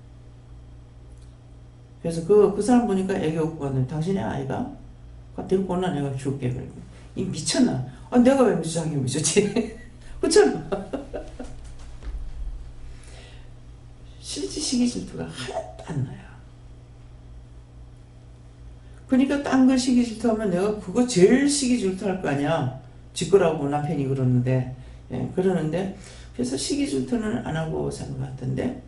그래서 그 사람 보니까 애기 업고 갔는데 당신의 아이가 데리고 오나 내가 줄게. 그러고 이 미쳤나? 아, 내가 왜 무지장애물 주지? 그렇잖아. 실제 시기 질투가 하나도 안 나요. 그러니까 딴 거 시기 질투하면 내가 그거 제일 시기 질투할 거 아니야. 짓거라고 남편이 그러는데, 예, 그러는데, 그래서 시기 질투는 안 하고 사는 것 같은데,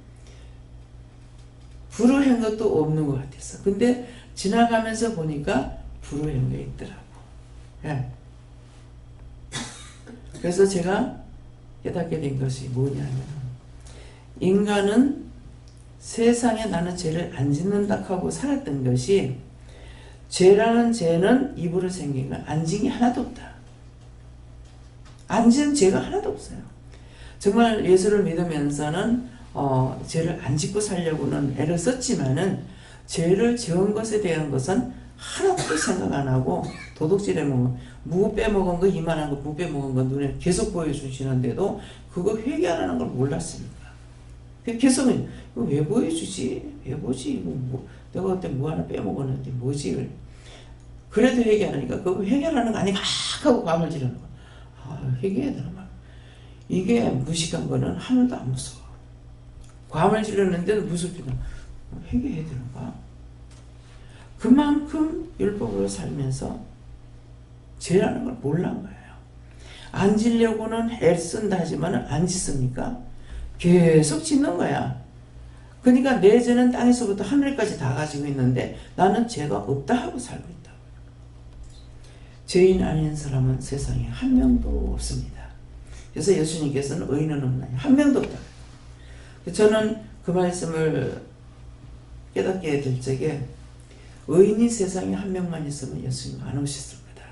불우한 것도 없는 것 같았어. 근데 지나가면서 보니까 불우한 게 있더라고. 예. 그래서 제가 깨닫게 된 것이 뭐냐면, 인간은 세상에 나는 죄를 안 짓는다 하고 살았던 것이, 죄라는 죄는 입으로 생긴 건 안 지은 게 하나도 없다. 안 지은 죄가 하나도 없어요. 정말 예수를 믿으면서는 죄를 안 짓고 살려고는 애를 썼지만은 죄를 지은 것에 대한 것은 하나도 생각 안 하고 도둑질해 먹은 무 빼먹은 거 이만한 거 무 빼먹은 거 눈에 계속 보여주시는데도 그거 회개하라는 걸 몰랐습니다. 계속 이거 왜 보여주지? 왜 보지? 뭐, 내가 그때 뭐 하나 빼먹었는데 뭐지? 그래도 회개하니까 그거 회개하라는 거 아니가 하고 밤을 지르는 거야. 아, 회개해야 되나 말. 이게 무식한 거는 하늘도 안 무서워. 괌을 지르는데도 무섭지도 회개해야 되는가? 그만큼 율법으로 살면서 죄라는 걸 몰란 거예요. 안 지려고는 애쓴다 하지만 안 짓습니까? 계속 짓는 거야. 그러니까 내 죄는 땅에서부터 하늘까지 다 가지고 있는데 나는 죄가 없다 하고 살고 있다. 죄인 아닌 사람은 세상에 한 명도 없습니다. 그래서 예수님께서는 의인은 없나요? 한 명도 없다. 저는 그 말씀을 깨닫게 될 적에 의인이 세상에 한 명만 있으면 예수님 안 오셨을 거다.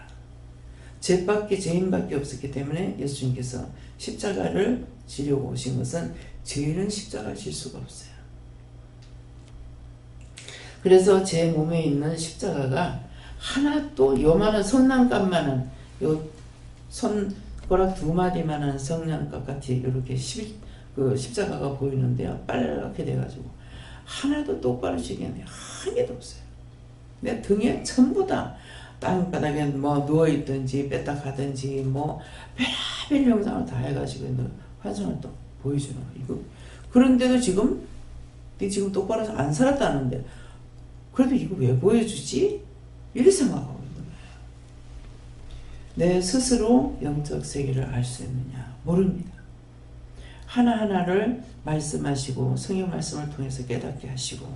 죄인밖에 없었기 때문에 예수님께서 십자가를 지려고 오신 것은 죄인은 십자가를 질 수가 없어요. 그래서 제 몸에 있는 십자가가 하나도 요만한 손난감만한 요 손가락 2마디만한 성냥갑 같이 이렇게 십자가가 보이는데요. 빨갛게 돼가지고 하나도 똑바로 지겠네요. 한 개도 없어요. 내 등에 전부 다 땅바닥에 뭐 누워있든지 뺐다 가든지 뭐 별별 형상을 다 해가지고 있는 환상을 또 보여주는 거예요. 이거 그런데도 지금 똑바로 안 살았다는데 그래도 이거 왜 보여주지? 이렇게 생각하고 있는 거예요. 내 스스로 영적 세계를 알 수 있느냐? 모릅니다. 하나하나를 말씀하시고 성경 말씀을 통해서 깨닫게 하시고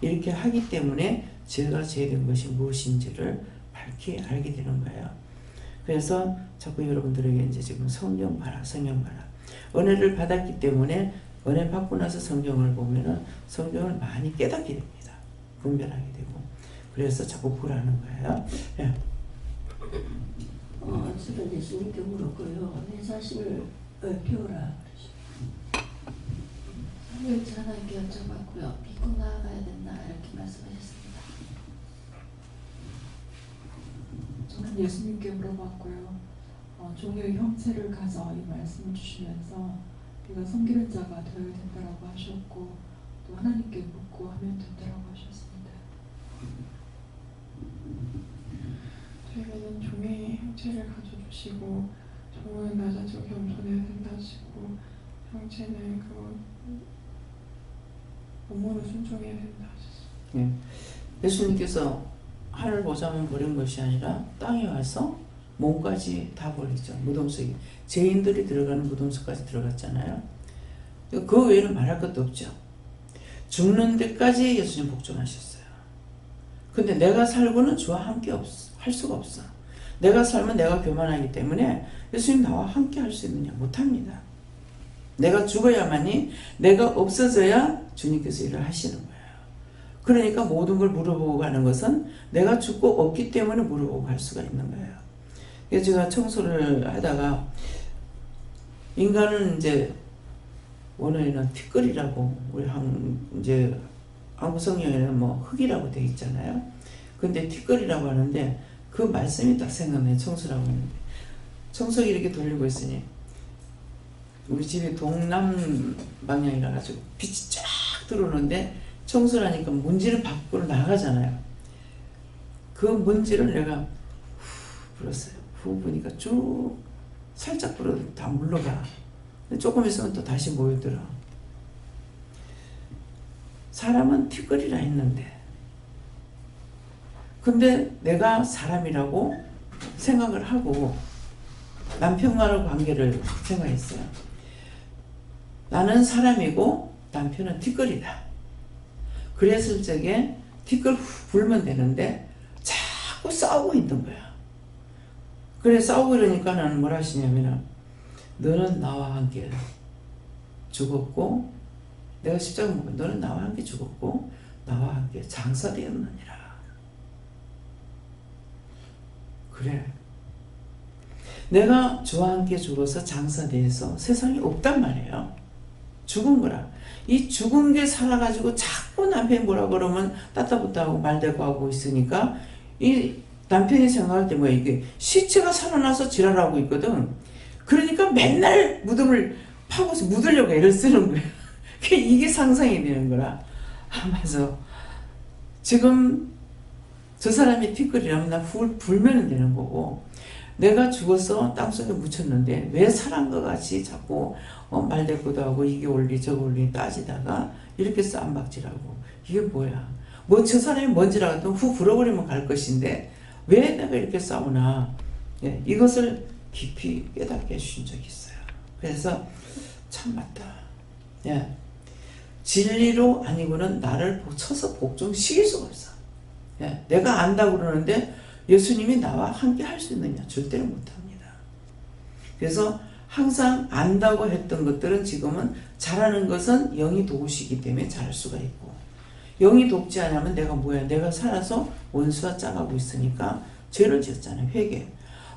이렇게 하기 때문에 제가 죄된 것이 무엇인지를 밝히 알게 되는 거예요. 그래서 자꾸 여러분들에게 이제 지금 성경 봐라, 성경 봐라. 은혜를 받았기 때문에 은혜 받고 나서 성경을 보면은 성경을 많이 깨닫게 됩니다. 분별하게 되고. 그래서 자꾸 보라는 거예요. 네. 지금 예수님께 물었고요. 내 자신을 비워라. 성경지 하나님께 여쭤봤고요. 믿고 나아가야 된다 이렇게 말씀하셨습니다. 저는 예수님께 물어봤고요. 종의 형체를 가져 이 말씀을 주시면서 네가 섬기는 자가 되어야 된다라고 하셨고 또 하나님께 묻고 하면 된다라고 하셨습니다. 저에게는 종의 형체를 가져주시고 종은 나 자신을 겸손해야 된다 하시고 형체는 그 몸으로 순종해야 된다 하셨습니다. 예. 예수님께서 하늘 보좌만 버린 것이 아니라 땅에 와서 몸까지 다 버리죠. 무덤 속에. 죄인들이 들어가는 무덤 속까지 들어갔잖아요. 그 외에는 말할 것도 없죠. 죽는 데까지 예수님 복종하셨어요. 근데 내가 살고는 주와 함께 할 수가 없어. 내가 살면 내가 교만하기 때문에 예수님 나와 함께 할 수 있느냐? 못합니다. 내가 죽어야만이 내가 없어져야 주님께서 일을 하시는 거예요. 그러니까 모든 걸 물어보고 가는 것은 내가 죽고 없기 때문에 물어보고 갈 수가 있는 거예요. 그래서 제가 청소를 하다가 인간은 이제 원어에는 티끌이라고 우리 이제 한국 성경에는 뭐 흙이라고 되어 있잖아요. 근데 티끌이라고 하는데 그 말씀이 딱 생각나요. 청소라고 하는데 청소기 이렇게 돌리고 있으니 우리 집이 동남 방향이라 가지고 빛이 쫙 들어오는데 청소를 하니까 먼지는 밖으로 나가잖아요. 그 먼지를 내가 후 불었어요. 후 보니까 쭉 살짝 불어도 다 물러가. 조금 있으면 또 다시 모여들어. 사람은 티끌이라 했는데, 근데 내가 사람이라고 생각을 하고 남편과의 관계를 생각했어요. 나는 사람이고 남편은 티끌이다. 그랬을 적에 티끌 불면 되는데 자꾸 싸우고 있는 거야. 그래 싸우고 이러니까는 뭐라 하시냐면은 너는 나와 함께 죽었고, 내가 십자가 먹고 너는 나와 함께 죽었고 나와 함께 장사되었느니라. 그래, 내가 주와 함께 죽어서 장사돼서 세상에 없단 말이에요. 죽은 거라. 이 죽은 게 살아가지고 자꾸 남편이 뭐라 그러면 따따붙다하고 말대꾸하고 있으니까 이 남편이 생각할 때 뭐야, 이게 시체가 살아나서 지랄하고 있거든. 그러니까 맨날 무덤을 파고서 묻으려고 애를 쓰는 거야. 이게 상상이 되는 거라. 하면서 지금 저 사람이 티끌이라면 나 불면 되는 거고, 내가 죽어서 땅속에 묻혔는데 왜 사람 것 같이 자꾸 말대꾸도 하고 이게 옳리 저거 옳리 따지다가 이렇게 쌈박질하고, 이게 뭐야. 뭐 저 사람이 뭔지라 하여튼 후 불어버리면 갈 것인데 왜 내가 이렇게 싸우나. 예, 이것을 깊이 깨닫게 해주신 적이 있어요. 그래서 참 맞다. 예, 진리로 아니고는 나를 쳐서 복종시킬 수가 없어. 예, 내가 안다고 그러는데 예수님이 나와 함께 할 수 있느냐? 절대로 못합니다. 그래서 항상 안다고 했던 것들은 지금은 잘하는 것은 영이 도우시기 때문에 잘할 수가 있고, 영이 돕지 않으면 내가 뭐야? 내가 살아서 원수와 짝하고 있으니까 죄를 지었잖아요. 회개.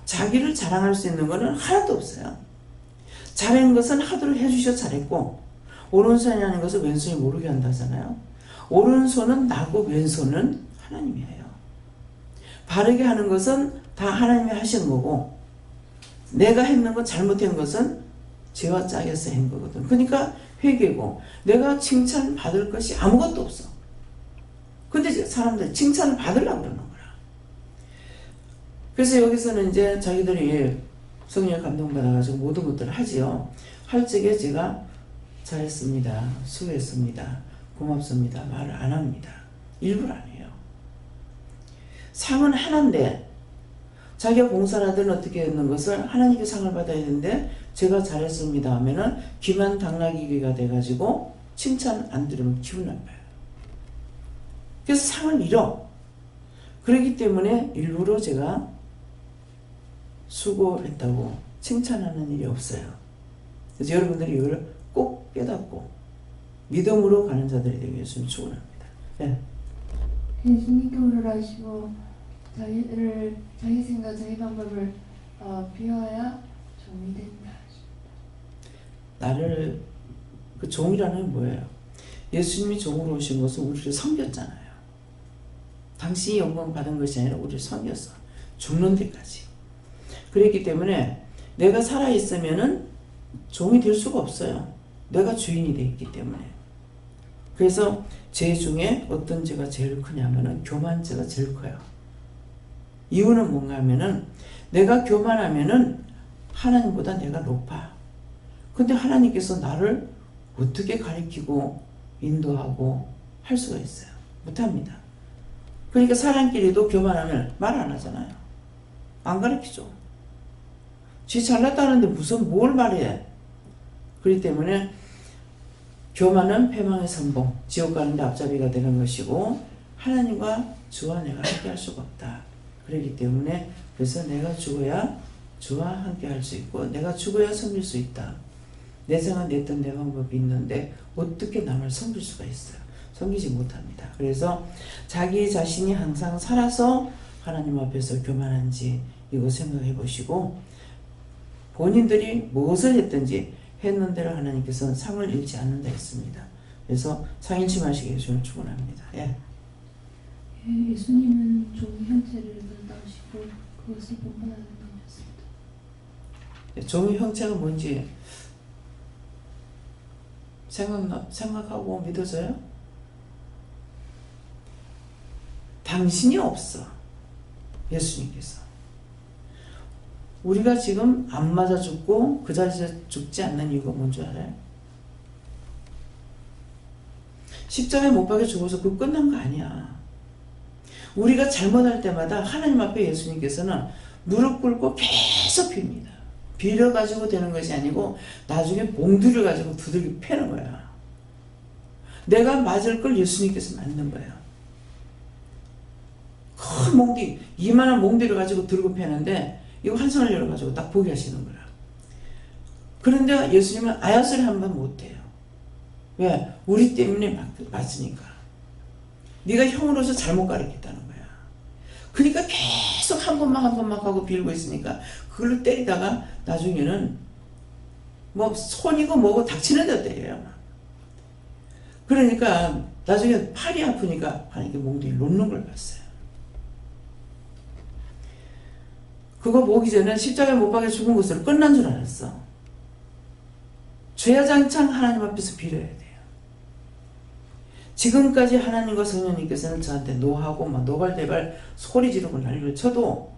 자기를 자랑할 수 있는 것은 하나도 없어요. 잘한 것은 하도록 해주셔 잘했고, 오른손이 하는 것을 왼손이 모르게 한다잖아요. 오른손은 나고 왼손은 하나님이 해요. 바르게 하는 것은 다 하나님이 하시는 거고, 내가 했는 것 잘못한 것은 죄와 짝에서 한 거거든. 그러니까 회개고, 내가 칭찬받을 것이 아무것도 없어. 근데 사람들이 칭찬을 받으려고 그러는 거야. 그래서 여기서는 이제 자기들이 성령 감동받아가지고 모든 것들을 하지요. 할 적에 제가 잘했습니다, 수고했습니다, 고맙습니다 말을 안 합니다. 일부러 안 해요. 상은 하나인데 자기가 봉사를 하든 어떻게 했는 것을 하나님께 상을 받아야 되는데 제가 잘했습니다 하면은 기만 당나귀가 돼가지고 칭찬 안 들으면 기분 나빠요. 그래서 상을 잃어. 그렇기 때문에 일부러 제가 수고했다고 칭찬하는 일이 없어요. 그래서 여러분들이 이걸 꼭 깨닫고 믿음으로 가는 자들이 되기 위해서 축원합니다. 네. 예수님 교를 하시고 자기 생각, 자기 방법을 비워야 종이 된다. 나를, 그 종이라는 게 뭐예요? 예수님이 종으로 오신 것은 우리를 섬겼잖아요. 당신이 영광 받은 것이 아니라 우리를 섬겼어. 죽는 데까지. 그렇기 때문에 내가 살아있으면은 종이 될 수가 없어요. 내가 주인이 되어 있기 때문에. 그래서 죄 중에 어떤 죄가 제일 크냐면은 교만죄가 제일 커요. 이유는 뭔가 하면은 내가 교만하면은 하나님보다 내가 높아. 근데 하나님께서 나를 어떻게 가리키고 인도하고 할 수가 있어요? 못합니다. 그러니까 사람끼리도 교만하면 말 안 하잖아요. 안 가르치죠. 지 잘났다는데 무슨 뭘 말해. 그렇기 때문에 교만은 패망의 선봉, 지옥 가는데 앞잡이가 되는 것이고 하나님과 주와 내가 함께 할 수가 없다. 그렇기 때문에 그래서 내가 죽어야 주와 함께 할 수 있고 내가 죽어야 섬길 수 있다. 내 생각 내 뜻 내 방법이 있는데 어떻게 남을 섬길 수가 있어요? 섬기지 못합니다. 그래서 자기 자신이 항상 살아서 하나님 앞에서 교만한지 이거 생각해 보시고 본인들이 무엇을 했든지 했는 대로 하나님께서는 상을 잃지 않는다 했습니다. 그래서 상 잃지 마시기를 저는 축원합니다. 예. 예수님은 종의 형체를 받으시고 그것을 본받아낸다고 하셨습니다. 종의 형체가 뭔지 생각하고 믿어져요? 당신이 없어. 예수님께서. 우리가 지금 안 맞아 죽고 그 자리에서 죽지 않는 이유가 뭔지 알아요? 십자가에 못 박혀 죽어서 그거 끝난 거 아니야. 우리가 잘못할 때마다 하나님 앞에 예수님께서는 무릎 꿇고 계속 빕니다. 빌어가지고 되는 것이 아니고 나중에 몽둥이를 가지고 두들겨 패는 거야. 내가 맞을 걸 예수님께서 맞는 거야. 큰 몽둥이, 이만한 몽둥이를 가지고 들고 패는데 이거 한 손을 열어가지고 딱 보게 하시는 거야. 그런데 예수님은 아야소리 한 번 못해요. 왜? 우리 때문에 맞으니까. 네가 형으로서 잘못 가르쳤다는 거야. 그러니까 계속 한 번만 하고 빌고 있으니까 그걸로 때리다가 나중에는 뭐 손이고 뭐고 닥치는 데 때려요. 그러니까 나중에 팔이 아프니까 이렇게 몽둥이 놓는 걸 봤어요. 그거 보기 전에 십자가에 못 박혀 죽은 것으로 끝난 줄 알았어. 죄야장창 하나님 앞에서 빌어야 돼요. 지금까지 하나님과 성령님께서는 저한테 노하고 막 노발대발 소리 지르고 난리를 쳐도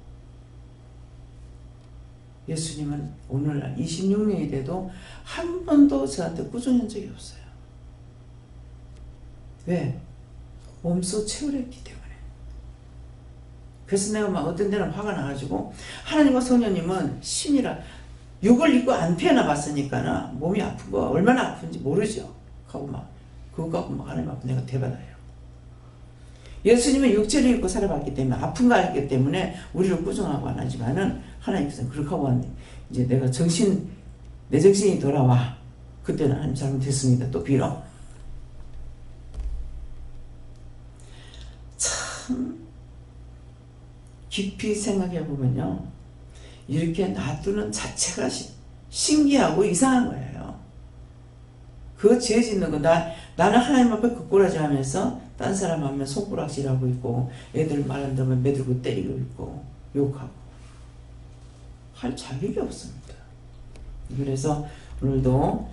예수님은 오늘날 26년이 돼도 한 번도 저한테 꾸중한 적이 없어요. 왜? 몸소 채우랬기 때문에. 그래서 내가 막 어떤 데는 화가 나가지고 하나님과 성령님은 신이라 육을 입고 안 태어나 봤으니까 몸이 아픈 거 얼마나 아픈지 모르죠. 하고 막 그거 갖고 막 하나님 앞에 내가 대받아요. 예수님은 육체를 입고 살아봤기 때문에 아픈 거 알기 때문에 우리를 꾸중하고 안 하지만은 하나님께서는 그렇게 하고 왔는데 이제 내가 내 정신이 돌아와. 그때는 하나님 잘못했습니다. 또 빌어. 참 깊이 생각해 보면요. 이렇게 놔두는 자체가 신기하고 이상한 거예요. 그 죄 짓는 거 나는 하나님 앞에 끄꾸라지 하면서 딴 사람 하면 손가락질하고 있고 애들 말 안 들으면 매들고 때리고 있고 욕하고 할 자격이 없습니다. 그래서 오늘도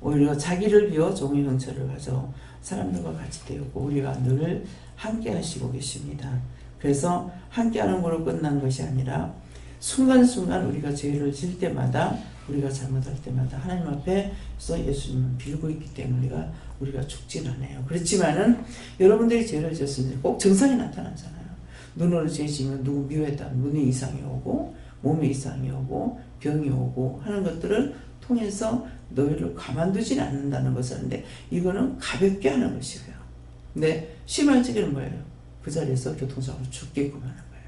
오히려 자기를 비워 종의 형체를 가져 사람들과 같이 되었고 우리가 늘 함께 하시고 계십니다. 그래서 함께하는 걸로 끝난 것이 아니라 순간순간 우리가 죄를 질 때마다 우리가 잘못할 때마다 하나님 앞에서 예수님은 빌고 있기 때문에 우리가 죽진 않아요. 그렇지만은 여러분들이 죄를 졌을 때 꼭 증상이 나타나잖아요. 눈으로 죄 지면 누구 미워했다 눈이 이상이 오고 몸에 이상이 오고 병이 오고 하는 것들을 통해서 너희를 가만두진 않는다는 것을 하는데 이거는 가볍게 하는 것이고요. 근데 심한 적에는 뭐예요? 그 자리에서 교통사고로 죽게끔 하는 거예요.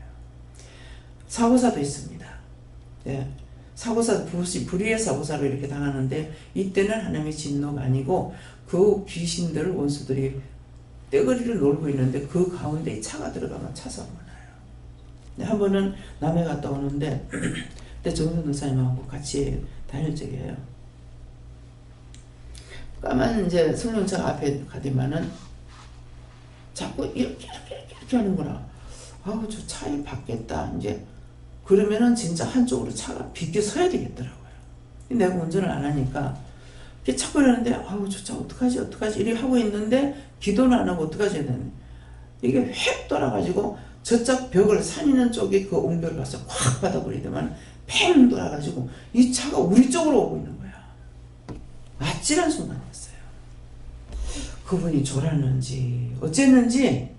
사고사도 있습니다. 네. 사고사, 불의의 사고사로 이렇게 당하는데 이때는 하나님의 진노가 아니고 그 귀신들을 원수들이 떼거리를 놀고 있는데 그 가운데 이 차가 들어가면 차사고가 나요. 한 번은 남해 갔다 오는데 그때 정선 도사님하고 같이 다닐 적이에요. 까만 이제 성령차 앞에 가더만은 자꾸 이렇게 하는 거라. 아우 저 차에 받겠다. 이제 그러면은 진짜 한쪽으로 차가 비껴 서야 되겠더라고요. 내가 운전을 안 하니까 이렇게 자꾸 이러는데 아우 저 차 어떡하지 이렇게 하고 있는데 기도는 안 하고 어떡하지 했는데 이게 획 돌아가지고 저쪽 벽을 산 있는 쪽에 그 옹벽을 가서 확 받아버리더만 팽 돌아가지고 이 차가 우리 쪽으로 오고 있는 거야. 아찔한 순간이었어요. 그분이 졸았는지 어쨌는지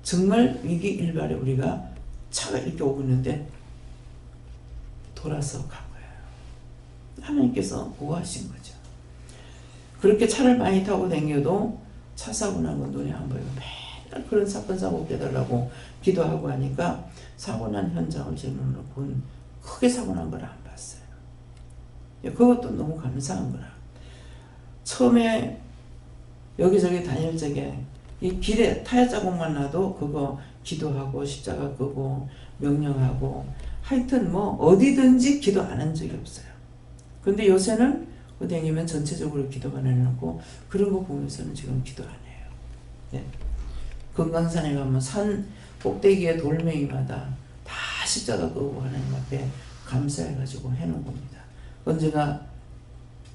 정말 위기일발에 우리가 차가 이렇게 오고 있는데 돌아서 간 거예요. 하나님께서 보호하신 거죠. 그렇게 차를 많이 타고 다녀도 차 사고 난 건 눈에 안 보여요. 맨날 그런 사건 사고 빼달라고 기도하고 하니까 사고 난 현장을 제 눈으로 크게 사고 난 걸 안 봤어요. 그것도 너무 감사한 거라. 처음에 여기저기 다닐 적에 이 길에 타이어 자국만 나도 그거 기도하고 십자가 끄고 명령하고 하여튼 뭐 어디든지 기도 안 한 적이 없어요. 근데 요새는 다니면 전체적으로 기도만 해놓고 그런 거 보면서는 지금 기도 안 해요. 네. 금강산에 가면 산 꼭대기에 돌멩이마다 다 십자가 끄고 하나님 앞에 감사해가지고 해놓은 겁니다. 언제가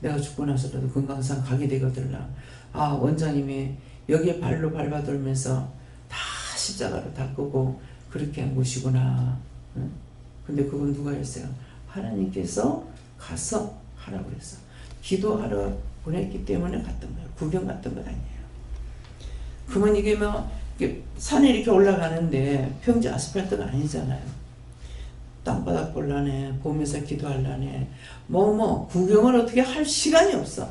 내가 죽고 나서라도 금강산 가게 되거들라. 아 원장님이 여기에 발로 밟아돌면서 다 십자가로 다 끄고 그렇게 한 곳이구나. 근데 그건 누가 했어요? 하나님께서 가서 하라고 그랬어. 기도하러 보냈기 때문에 갔던 거예요. 구경 갔던 것 아니에요. 그러면 이게 산에 이렇게 올라가는데 평지 아스팔트가 아니잖아요. 땅바닥 볼라네, 보면서 기도하려네, 구경을 어떻게 할 시간이 없어.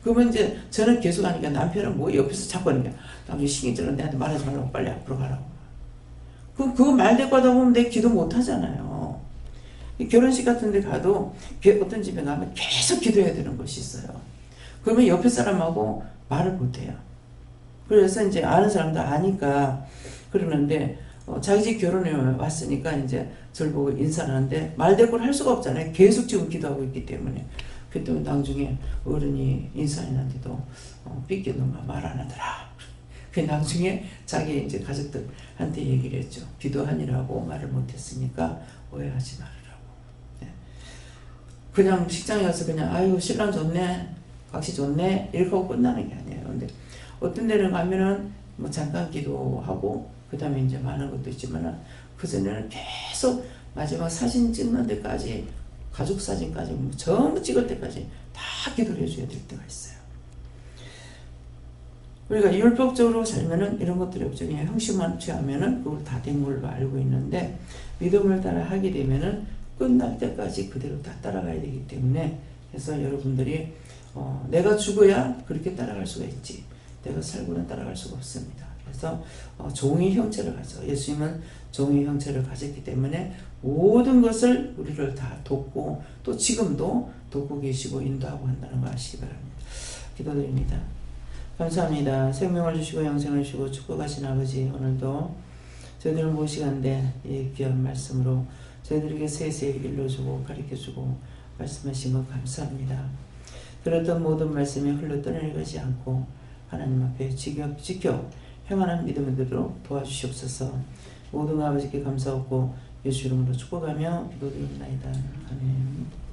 그러면 이제 저는 계속 하니까 남편은 옆에서 자꾸 하는 거야. 남편이 신경 찔러 내한테 말하지 말라고 빨리 앞으로 가라고. 그거 말대꾸 하다 보면 내 기도 못 하잖아요. 결혼식 같은 데 가도 어떤 집에 가면 계속 기도해야 되는 것이 있어요. 그러면 옆에 사람하고 말을 못 해요. 그래서 이제 아는 사람도 아니까 그러는데 자기 집 결혼해 왔으니까 이제 저를 보고 인사를 하는데 말대꾸를 할 수가 없잖아요. 계속 지금 기도하고 있기 때문에. 그때 나중에 어른이 인사했는데도 삐끼 놈아 말 안 하더라. 그 나중에 자기 이제 가족들한테 얘기를 했죠. 기도하니라고 말을 못했으니까 오해하지 말으라고. 네. 그냥 식장에 가서 그냥 아이고 신랑 좋네, 각시 좋네 이렇게 하고 끝나는 게 아니에요. 근데 어떤 데를 가면은 잠깐 기도하고 그 다음에 이제 많은 것도 있지만은 그 전에는 계속 마지막 사진 찍는 데까지 가족 사진까지 전부 찍을 때까지 다 기도를 해줘야 될 때가 있어요. 우리가 율법적으로 살면은 이런 것들이 없죠. 그냥 형식만 취하면은 그걸 다 된 걸로 알고 있는데 믿음을 따라 하게 되면은 끝날 때까지 그대로 다 따라가야 되기 때문에 그래서 여러분들이 내가 죽어야 그렇게 따라갈 수가 있지 내가 살고는 따라갈 수가 없습니다. 그래서 종의 형체를 가져 예수님은 종의 형체를 가졌기 때문에 모든 것을 우리를 다 돕고 또 지금도 돕고 계시고 인도하고 한다는 거 아시기 바랍니다. 기도드립니다. 감사합니다. 생명을 주시고 영생을 주시고 축복하신 아버지 오늘도 저희들을 모시간데 이 귀한 말씀으로 저희들에게 세세히 일러주고 가르쳐주고 말씀하신 것 감사합니다. 들었던 모든 말씀이 흘러 떠내는 것이 않고 하나님 앞에 지켜 평안한 믿음으로 도와주시옵소서. 모든 아버지께 감사하고 예수 이름으로 축복하며 기도드립니다. 아멘.